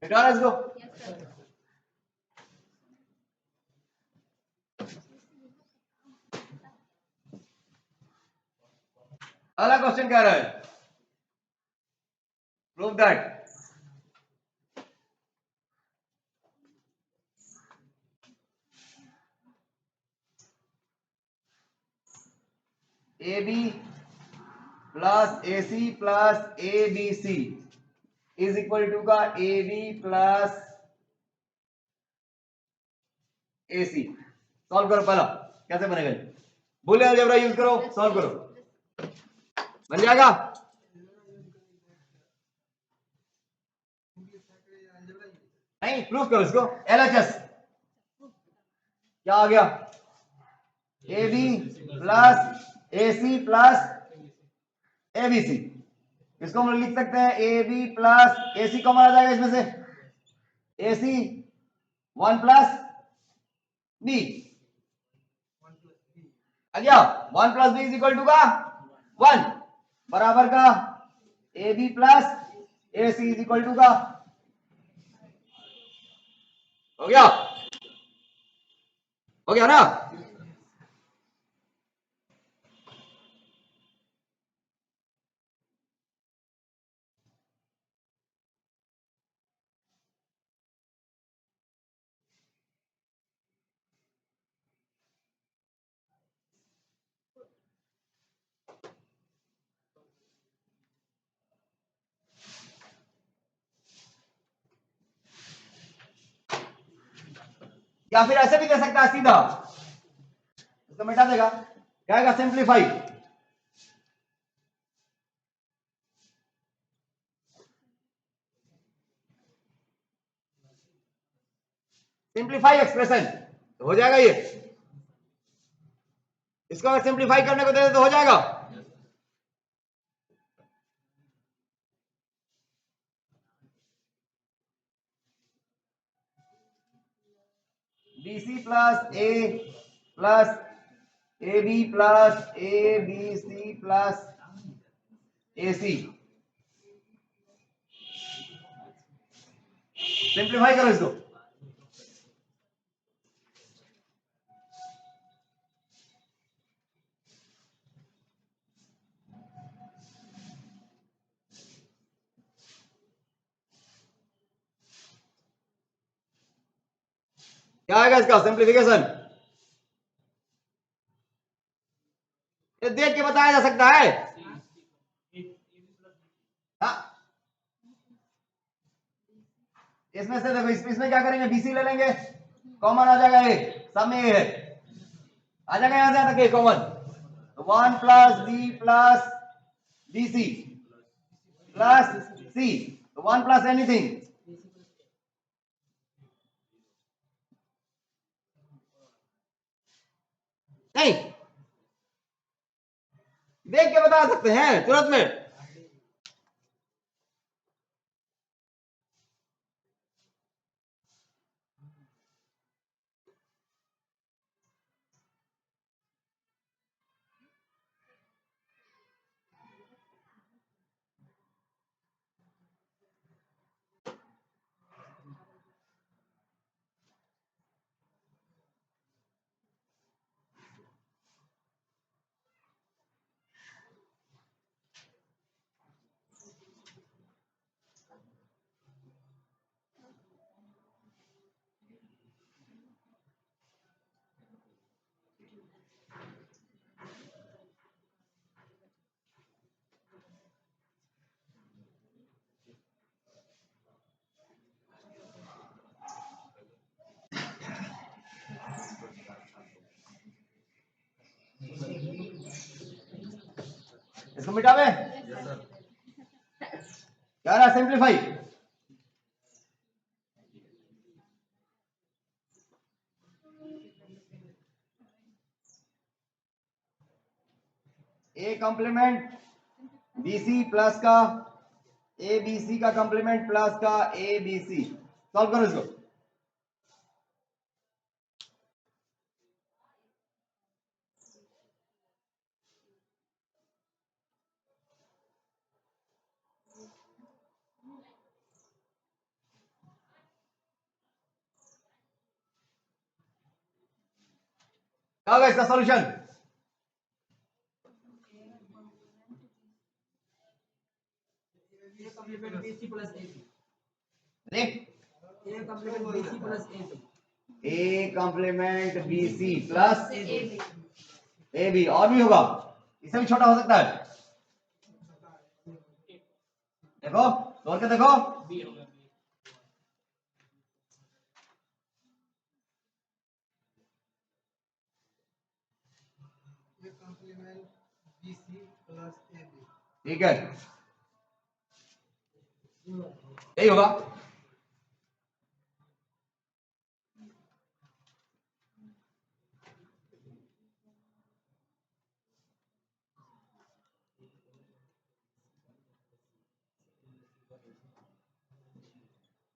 बेटा लेट्स गो। अगला क्वेश्चन कह रहा है prove that AB plus AC plus ABC is equal to का AB प्लस AC। सॉल्व करो पहला, कैसे बनेगा? बुलियन अलजेब्रा यूज करो, सॉल्व करो, बन जाएगा। नहीं, प्रूफ करो इसको। LHS क्या आ गया? AB plus AC plus ABC। इसको हम लिख सकते हैं AB प्लस AC कॉमन आ जाएगा इसमें से, AC 1 प्लस B आ गया। 1 plus B is equal to का 1 बराबर का AB plus AC is equal to का, हो गया, हो गया ना? या फिर ऐसे भी दे सकता है सीधा, इसको मिटा देगा, क्या आएगा? सिंप्लीफाई। सिंप्लीफाई एक्सप्रेशन तो हो जाएगा ये। इसको अगर सिंप्लीफाई करने को दे दे तो हो जाएगा। BC plus A plus AB plus ABC plus AC, simplify करो इसको। क्या आएगा इसका सिंप्लीफिकेशन? ये देख के बताया जा सकता है। हाँ, इसमें से देखो, इसमें क्या करेंगे? BC ले लेंगे, कॉमन आ जाएगा, ये सब में ये है, आ जाएगा यहां से तक कॉमन। तो 1 plus B plus BC plus C, तो 1 प्लस एनीथिंग, नहीं देख के बता सकते हैं तुरंत में। इसको मिटावे क्या रहा simplify A complement BC plus का ए बी सी का कॉम्प्लीमेंट प्लस का ए बी सी सॉल्व करो इसको क्या होगा इसका solution A complement BC plus AB. देख A complement BC plus AB. A complement B C plus A B और भी होगा इससे भी छोटा हो सकता है देखो तोड़ के देखो ठीक है यही होगा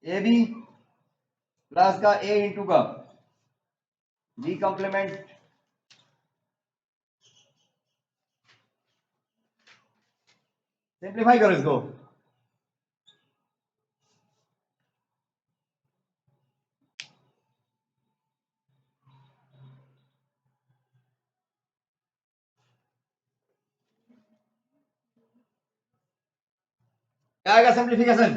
ए बी प्लस का ए इंटू का बी कॉम्प्लीमेंट सिंप्लीफाई करो इसको क्या आएगा सिंप्लीफिकेशन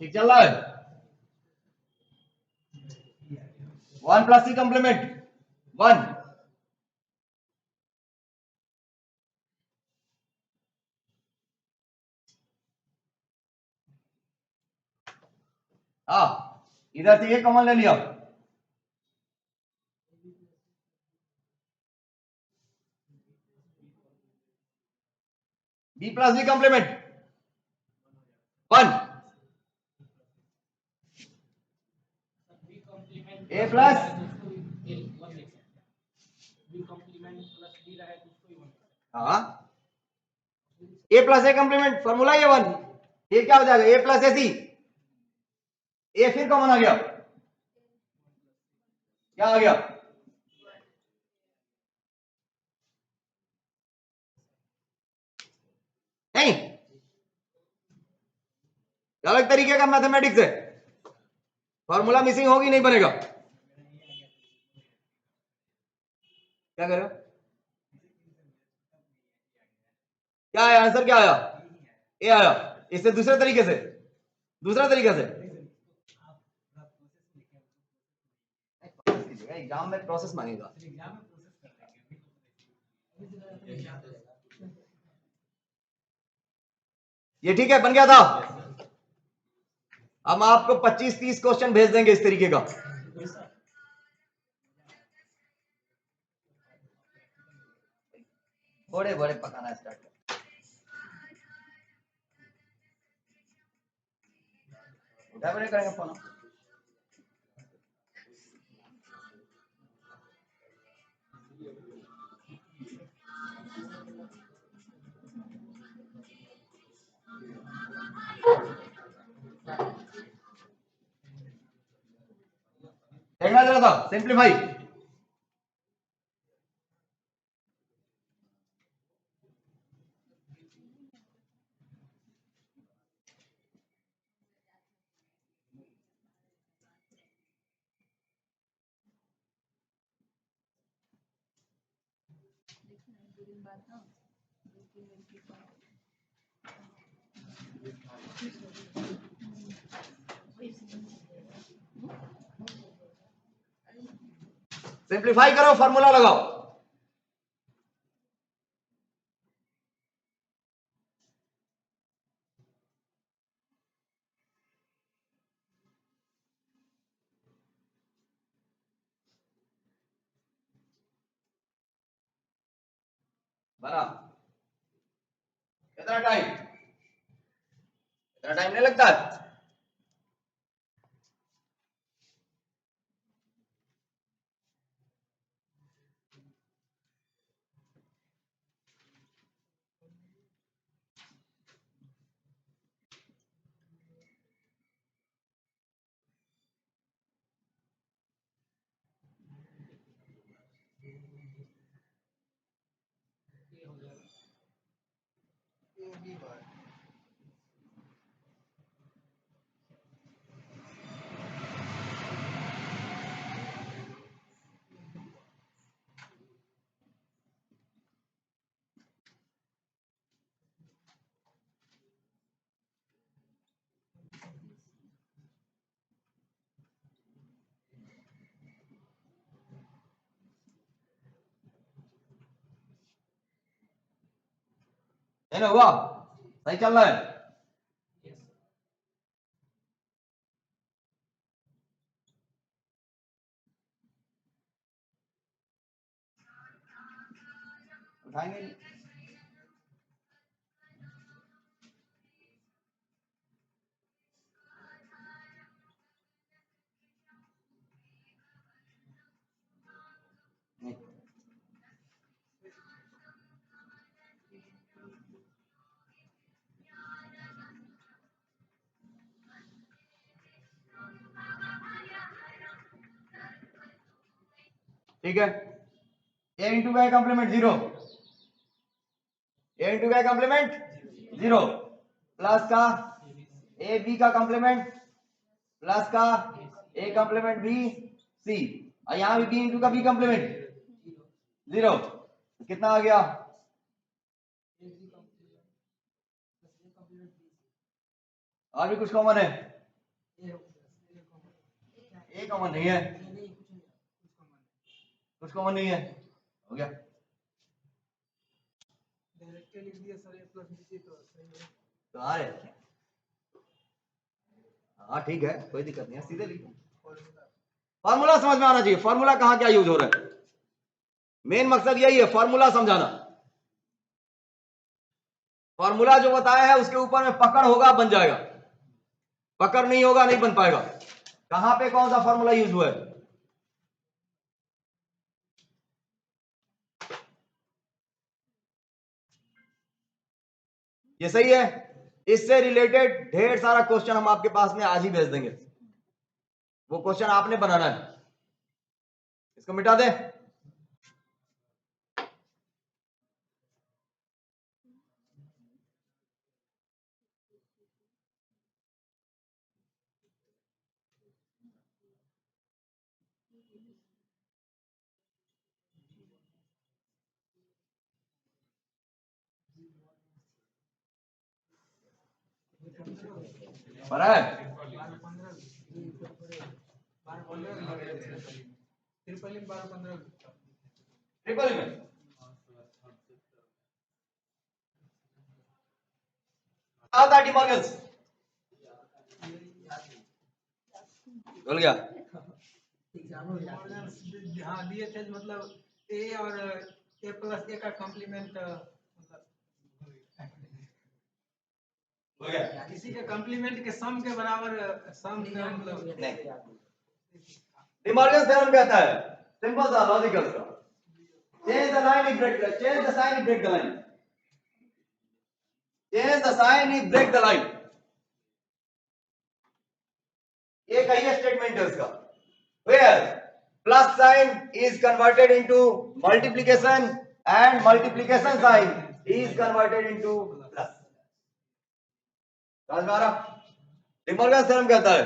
ठीक चल रहा है 1 प्लस सी कॉम्प्लीमेंट 1 हाँ इधर से ये कॉमन ले लिया बी प्लस बी कॉम्प्लीमेंट 1 ए प्लस हाँ ए प्लस ए कॉम्प्लीमेंट फॉर्मूला ये 1 ये क्या हो जाएगा ए प्लस ए सी ए फिर कॉमन आ गया क्या आ गया नहीं अलग तरीके का मैथमेटिक्स है फॉर्मूला मिसिंग होगी नहीं बनेगा क्या कर रहे हो क्या आया आंसर क्या आया ए आया इससे दूसरे तरीके से दूसरा तरीका से एग्जाम में प्रोसेस मांगेगा ये ठीक है बन गया था हम आपको 25-30 क्वेश्चन भेज देंगे इस तरीके का बड़े बड़े पकाना स्टार्ट कर उठा बड़े करेंगे फोन देखना जरा था सिंप्लीफाई सिंप्लीफाई करो, फॉर्मूला लगाओ। बना कितना टाइम, इतना टाइम नहीं लगता है। नहीं ना हुआ, सही चल रहा है। उठाएंगे नहीं। ठीक है, ए इंटू का कॉम्प्लीमेंट 0, ए इंटू का कॉम्प्लीमेंट 0 प्लस का ए बी का कॉम्प्लीमेंट प्लस का ए कॉम्प्लीमेंट बी सी, और यहां भी बी इंटू का बी कॉम्प्लीमेंट 0, कितना आ गया? और भी कुछ कॉमन है? ए कॉमन नहीं है, कुछ कॉमन नहीं है, हो गया। लिख दिया सर, ए प्लस बी तो सही है। तो आ रहे, हाँ ठीक है, कोई दिक्कत नहीं है, सीधे लिखो। फॉर्मूला समझ में आना चाहिए, फॉर्मूला कहाँ क्या यूज हो रहा है, मेन मकसद यही है, फॉर्मूला समझाना। फॉर्मूला जो बताया है उसके ऊपर में पकड़ होगा बन जाएगा, पकड़ नहीं होगा नहीं बन पाएगा। कहां पे कौन सा फॉर्मूला यूज हुआ है? ये सही है, इससे रिलेटेड ढेर सारा क्वेश्चन हम आपके पास में आज ही भेज देंगे, वो क्वेश्चन आपने बनाना है। इसको मिटा दे, पढ़ा है? ट्रिपल में आता डिमॉर्गन्स बोल गया। हाँ दिए थे, मतलब ए और ए प्लस ए का कॉम्प्लीमेंट, हो गया, किसी के कॉम्प्लीमेंट के सम के बराबर सम का मतलब नहीं। डिमॉर्गन्स थ्योरम कहता है, सिंपल सा लॉजिकल सा, change the line if break the, change the sign if break the line, change the sign if break the line, ये कही स्टेटमेंट है उसका, where plus sign is converted into multiplication and multiplication sign is converted into plus। समझ में आ रहा? डिमॉर्गन्स थ्योरम कहता है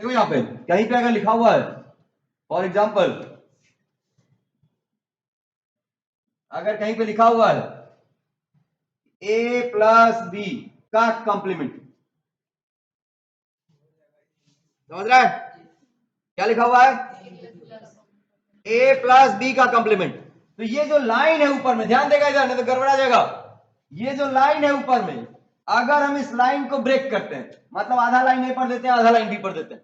देखो यहाँ पे कहीं पे अगर लिखा हुआ है, फॉर एग्जाम्पल अगर कहीं पे लिखा हुआ है ए प्लस बी का कॉम्प्लीमेंट, समझ रहा है क्या लिखा हुआ है? ए प्लस बी का कॉम्प्लीमेंट। तो ये जो लाइन है ऊपर में, ध्यान देगा इधर नहीं तो गड़बड़ा जाएगा। ये जो लाइन है ऊपर में, अगर हम इस लाइन को ब्रेक करते हैं, मतलब आधा लाइन ए पर देते हैं, आधा लाइन बी पर देते हैं,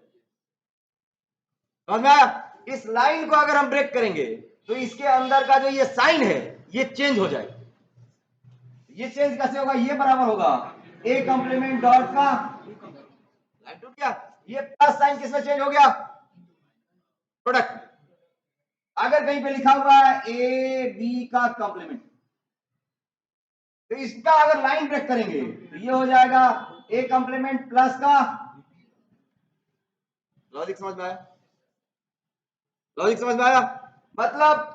समझ में आया? इस लाइन को अगर हम ब्रेक करेंगे तो इसके अंदर का जो ये साइन है ये चेंज हो जाएगा। ये चेंज कैसे होगा? ये बराबर होगा ए कॉम्प्लीमेंट डॉट का, लाइन टूट गया, ये प्लस साइन किसमें चेंज हो गया? प्रोडक्ट। अगर कहीं पे लिखा हुआ है ए बी का कॉम्प्लीमेंट, तो इसका अगर लाइन ब्रेक करेंगे तो ये हो जाएगा ए कॉम्प्लीमेंट प्लस का, लॉजिक समझ में आया? लॉजिक समझ में आया? मतलब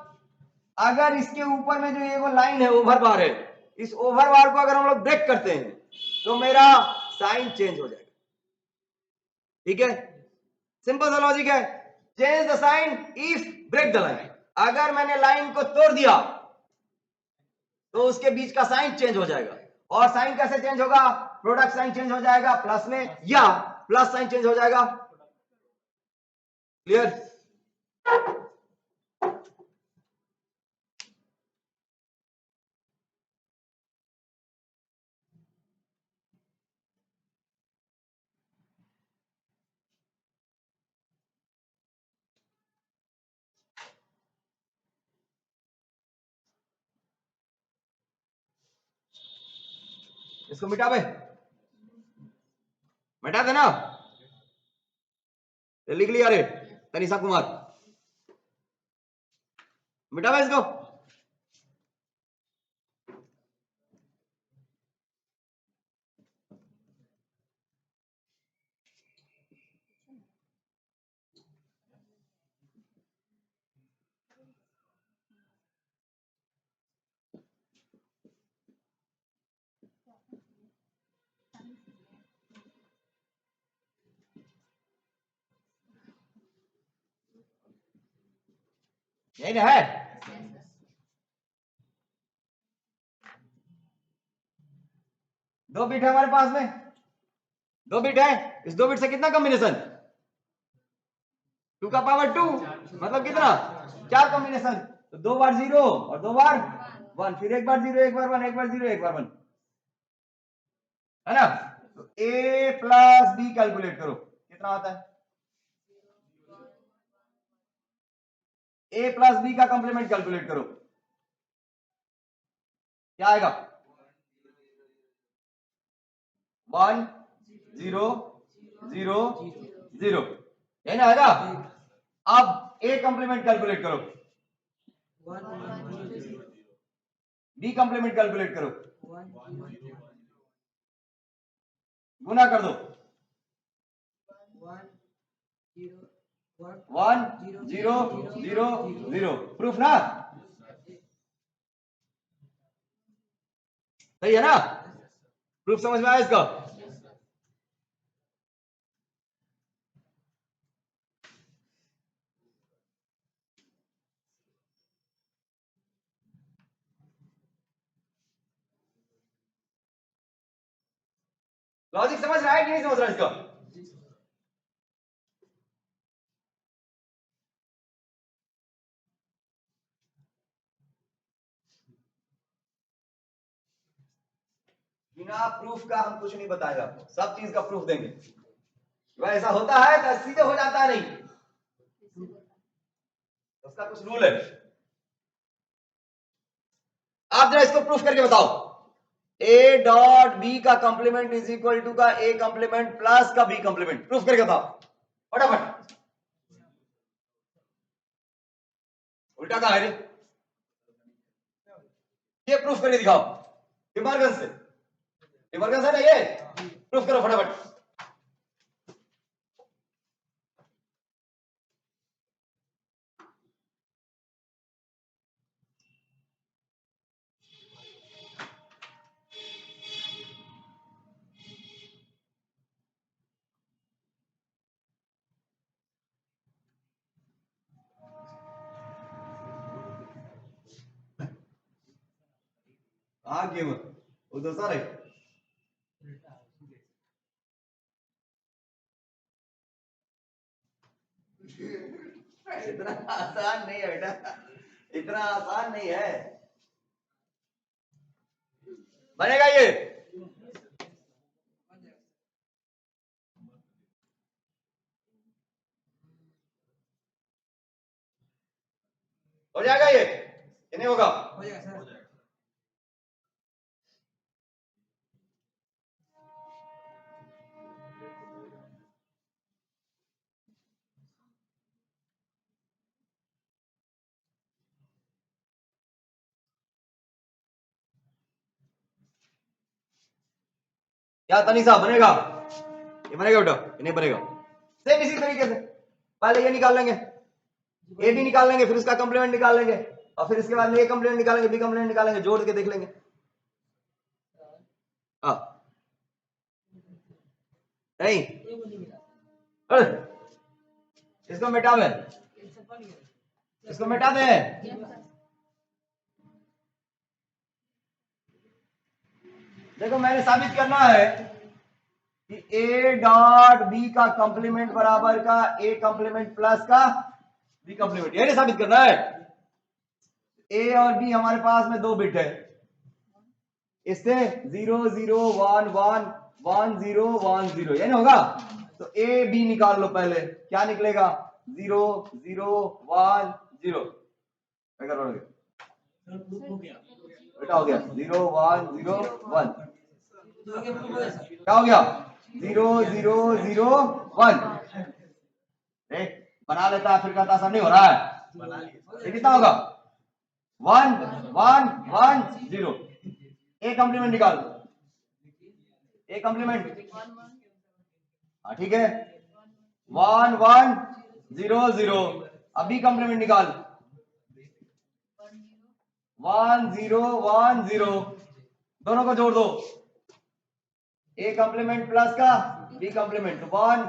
अगर इसके ऊपर में जो ये वो लाइन है ओवर बार है, इस ओवर बार को अगर हम लोग ब्रेक करते हैं तो मेरा साइन चेंज हो जाएगा। ठीक है, सिंपल सा लॉजिक है। Change the sign if break the line. अगर मैंने लाइन को तोड़ दिया तो उसके बीच का साइन चेंज हो जाएगा। और साइन कैसे चेंज होगा? प्रोडक्ट साइन चेंज हो जाएगा प्लस में, या प्लस साइन चेंज हो जाएगा। क्लियर? इसको मिटा बे, मिटा देना, लिख लिया रे तनिषा कुमार, मिटा बे इसको। यही ना है? दो बिट है हमारे पास में, दो बिट है। इस दो बिट से कितना कॉम्बिनेशन? 2 का पावर 2 मतलब कितना? 4 कॉम्बिनेशन। तो 2 बार 0 और 2 बार 1, फिर एक बार 0 एक बार 1, एक बार 0 एक बार 1, है ना? तो a प्लस बी कैलकुलेट करो कितना आता है? a प्लस बी का कॉम्प्लीमेंट कैलकुलेट करो, क्या आएगा? 1 0 0 0, है ना? आएगा। अब a कॉम्प्लीमेंट कैलकुलेट करो, बी कॉम्प्लीमेंट कैलकुलेट करो, गुना कर दो। 1 0 0 0, प्रूफ ना? सही है ना? प्रूफ समझ में आया इसका? लॉजिक समझ रहा है कि नहीं समझ रहा है इसका? बिना प्रूफ का हम कुछ नहीं बताएगा आपको, सब चीज का प्रूफ देंगे। वैसा होता है तो सीधे हो जाता नहीं, उसका कुछ रूल है। आप जरा इसको प्रूफ करके बताओ। ए डॉट बी का कंप्लीमेंट इज इक्वल टू का ए कंप्लीमेंट प्लस का बी कंप्लीमेंट, प्रूफ करके बताओ फटाफट। उल्टा कहा है रे? ये प्रूफ करके दिखाओ इमरजेंस से, इमरजेंस है ना ये? प्रूफ करो फटाफट। आगे मत वो तो सारे इतना आसान नहीं है बेटा, इतना आसान नहीं है। बनेगा ये? हो जाएगा ये कि नहीं होगा? हो जाएगा सर। क्या तनीषा बनेगा? ये बनेगा बेटा? ये नहीं बनेगा। सेम इसी तरीके से पहले ये निकाल लेंगे, ए बी निकाल लेंगे, फिर उसका कंप्लीमेंट निकाल लेंगे, और फिर इसके बाद में ए कंप्लीमेंट निकालेंगे, बी कंप्लीमेंट निकालेंगे, जोड़ के देख लेंगे। हाँ नहीं, अरे इसको मिटा दे, इसको मिटा दे। देखो मैंने साबित करना है कि ए डॉट बी का कंप्लीमेंट बराबर का ए कंप्लीमेंट प्लस का बी कंप्लीमेंट, यही साबित करना है। ए और बी हमारे पास में 2 बिट है, इससे 0 0 1 1 1 0 1 0, ये ना होगा। तो ए बी निकाल लो पहले, क्या निकलेगा? 0 0 1 0। बेटा हो गया 0 1 0 1, क्या हो गया? 0 0 0 1। बना लेता है, फिर कहता सब नहीं हो रहा है। ये कितना होगा? 1 1 1 0। ए कंप्लीमेंट निकाल, ए कंप्लीमेंट, हाँ ठीक है, 1 1 0 0। अब बी कंप्लीमेंट निकाल, 1 0 1 0, दोनों को जोड़ दो, ए कंप्लीमेंट प्लस का बी कंप्लीमेंट, 1,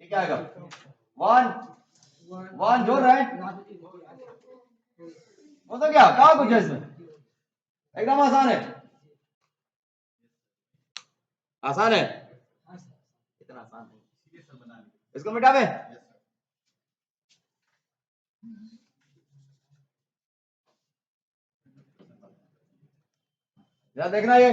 ये क्या आएगा? 1 1 जोड़ रहे हैं, वो तो क्या कहा कुछ है इसमें, एकदम आसान है, आसान है, इतना आसान नहीं। इसको मिटावे, जरा देखना ये,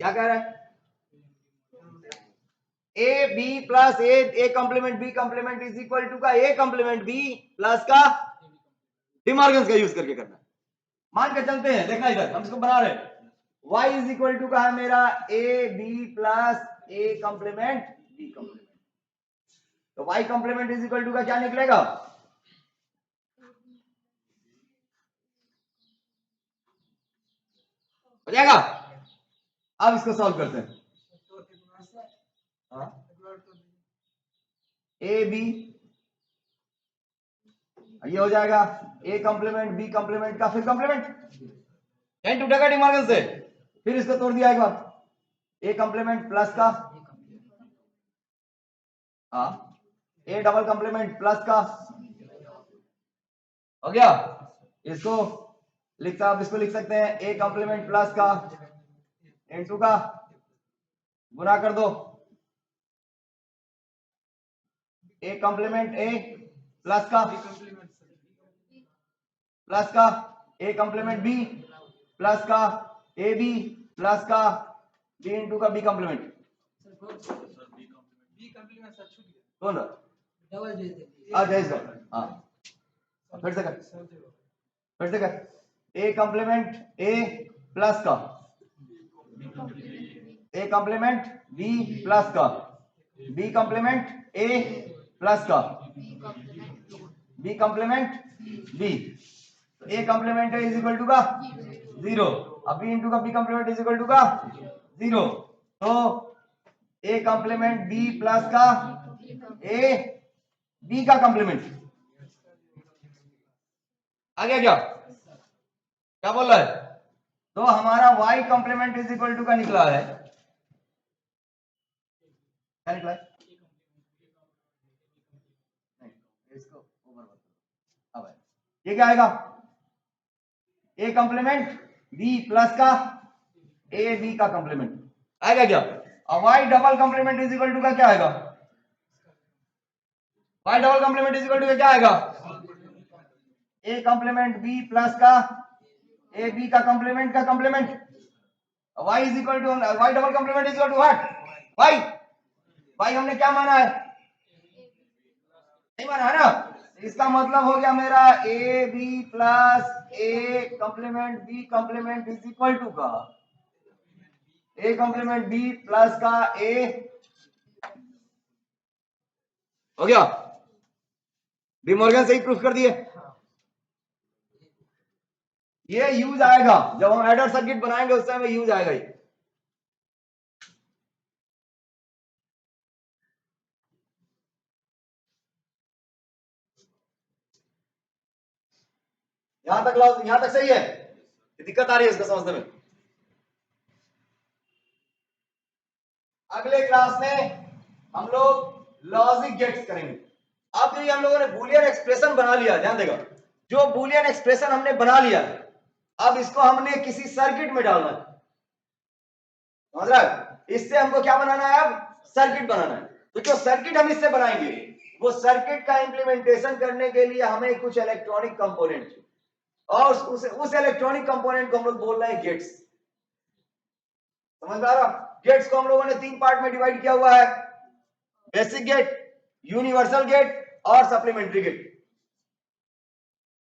क्या कह रहा है? A B plus A complement B complement is equal to का ए कंप्लीमेंट बी प्लस का डिमॉर्गन्स का यूज करके करना है। मान के चलते हैं, देखना इधर हम इसको बना रहे हैं, y इज इक्वल टू का है मेरा A B plus A complement B complement, तो y complement is equal to का क्या निकलेगा? हो जाएगा। अब इसको सॉल्व करते हैं, ए बी, ये हो जाएगा ए कंप्लीमेंट बी कंप्लीमेंट का फिर कंप्लीमेंट, एन टूटेगा डिमॉर्गन से, फिर इसको तोड़ दिया एक बार, ए कंप्लीमेंट प्लस का, हाँ ए डबल कंप्लीमेंट प्लस का, हो गया। इसको लिखता, आप इसको लिख सकते हैं ए कंप्लीमेंट प्लस का इनटू का गुना कर दो, ए कंप्लीमेंट ए प्लस का ए कंप्लीमेंट बी प्लस का ए बी प्लस का बी इंटू का बी कंप्लीमेंट, कौन अच्छा इसका, हाँ फिर से कर ए कंप्लीमेंट ए प्लस का ए कंप्लीमेंट बी प्लस का बी कंप्लीमेंट ए प्लस का B complement B, A complement is equal to का 0, अब बी इंटू का B complement is equal to का 0, तो ए कंप्लीमेंट बी प्लस का ए बी का कंप्लीमेंट आ गया क्या बोल रहा है? तो हमारा y complement is equal to का निकला है, क्या निकला है? नहीं, इसको ओवर मत करो। अब ये क्या आएगा? a कंप्लीमेंट b प्लस का ए बी का कंप्लीमेंट आएगा क्या? अब y double complement is equal to का क्या आएगा? y double complement is equal to का क्या आएगा? a कंप्लीमेंट b प्लस का ए बी का कंप्लीमेंट का complement, y is equal to y double complement is equal to what? y हमने क्या माना है? नहीं माना है ना, इसका मतलब हो गया मेरा A B plus A complement B complement is equal to का ए कंप्लीमेंट बी प्लस का ए, हो गया? डी मॉर्गन से ही प्रूफ कर दिए। ये यूज आएगा जब हम एडर सर्किट बनाएंगे, उस समय यूज आएगा ये। यहां तक सही है? दिक्कत आ रही है इसको समझने में? अगले क्लास में हम लोग लॉजिक गेट्स करेंगे। अब जो हम लोगों ने बूलियन एक्सप्रेशन बना लिया, ध्यान देगा, जो बूलियन एक्सप्रेशन हमने बना लिया, अब इसको हमने किसी सर्किट में डालना है, समझ रहा है? इससे हमको क्या बनाना है? अब सर्किट बनाना है। तो जो सर्किट हम इससे बनाएंगे, वो सर्किट का इंप्लीमेंटेशन करने के लिए हमें कुछ इलेक्ट्रॉनिक कंपोनेंट चाहिए, और उस इलेक्ट्रॉनिक कंपोनेंट को हम लोग बोल रहे हैं गेट्स। समझ आ रहा? गेट्स को हम लोगों ने 3 पार्ट में डिवाइड किया हुआ है, बेसिक गेट, यूनिवर्सल गेट और सप्लीमेंट्री गेट।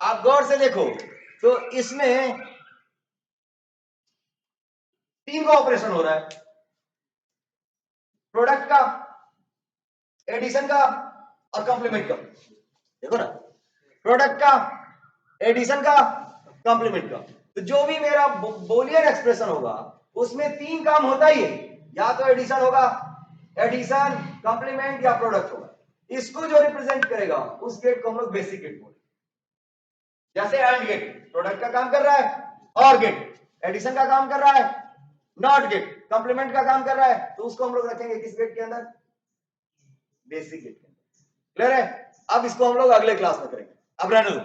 आप गौर से देखो तो इसमें 3 का ऑपरेशन हो रहा है, प्रोडक्ट का, एडिशन का और कंप्लीमेंट का। देखो ना, प्रोडक्ट का, एडिशन का, कंप्लीमेंट का। तो जो भी मेरा बूलियन एक्सप्रेशन होगा उसमें 3 काम होता ही है, या तो एडिशन होगा, एडिशन, कंप्लीमेंट या प्रोडक्ट होगा। इसको जो रिप्रेजेंट करेगा उस गेट को हम लोग बेसिक गेट बोलते हैं। जैसे एंड गेट प्रोडक्ट का काम कर रहा है, और गेट एडिशन का काम कर रहा है, नॉट गेट कंप्लीमेंट का काम कर रहा है, तो उसको हम लोग रखेंगे किस गेट के अंदर? बेसिक गेट के अंदर। क्लियर है? अब इसको हम लोग अगले क्लास में करेंगे, अब रहने दो।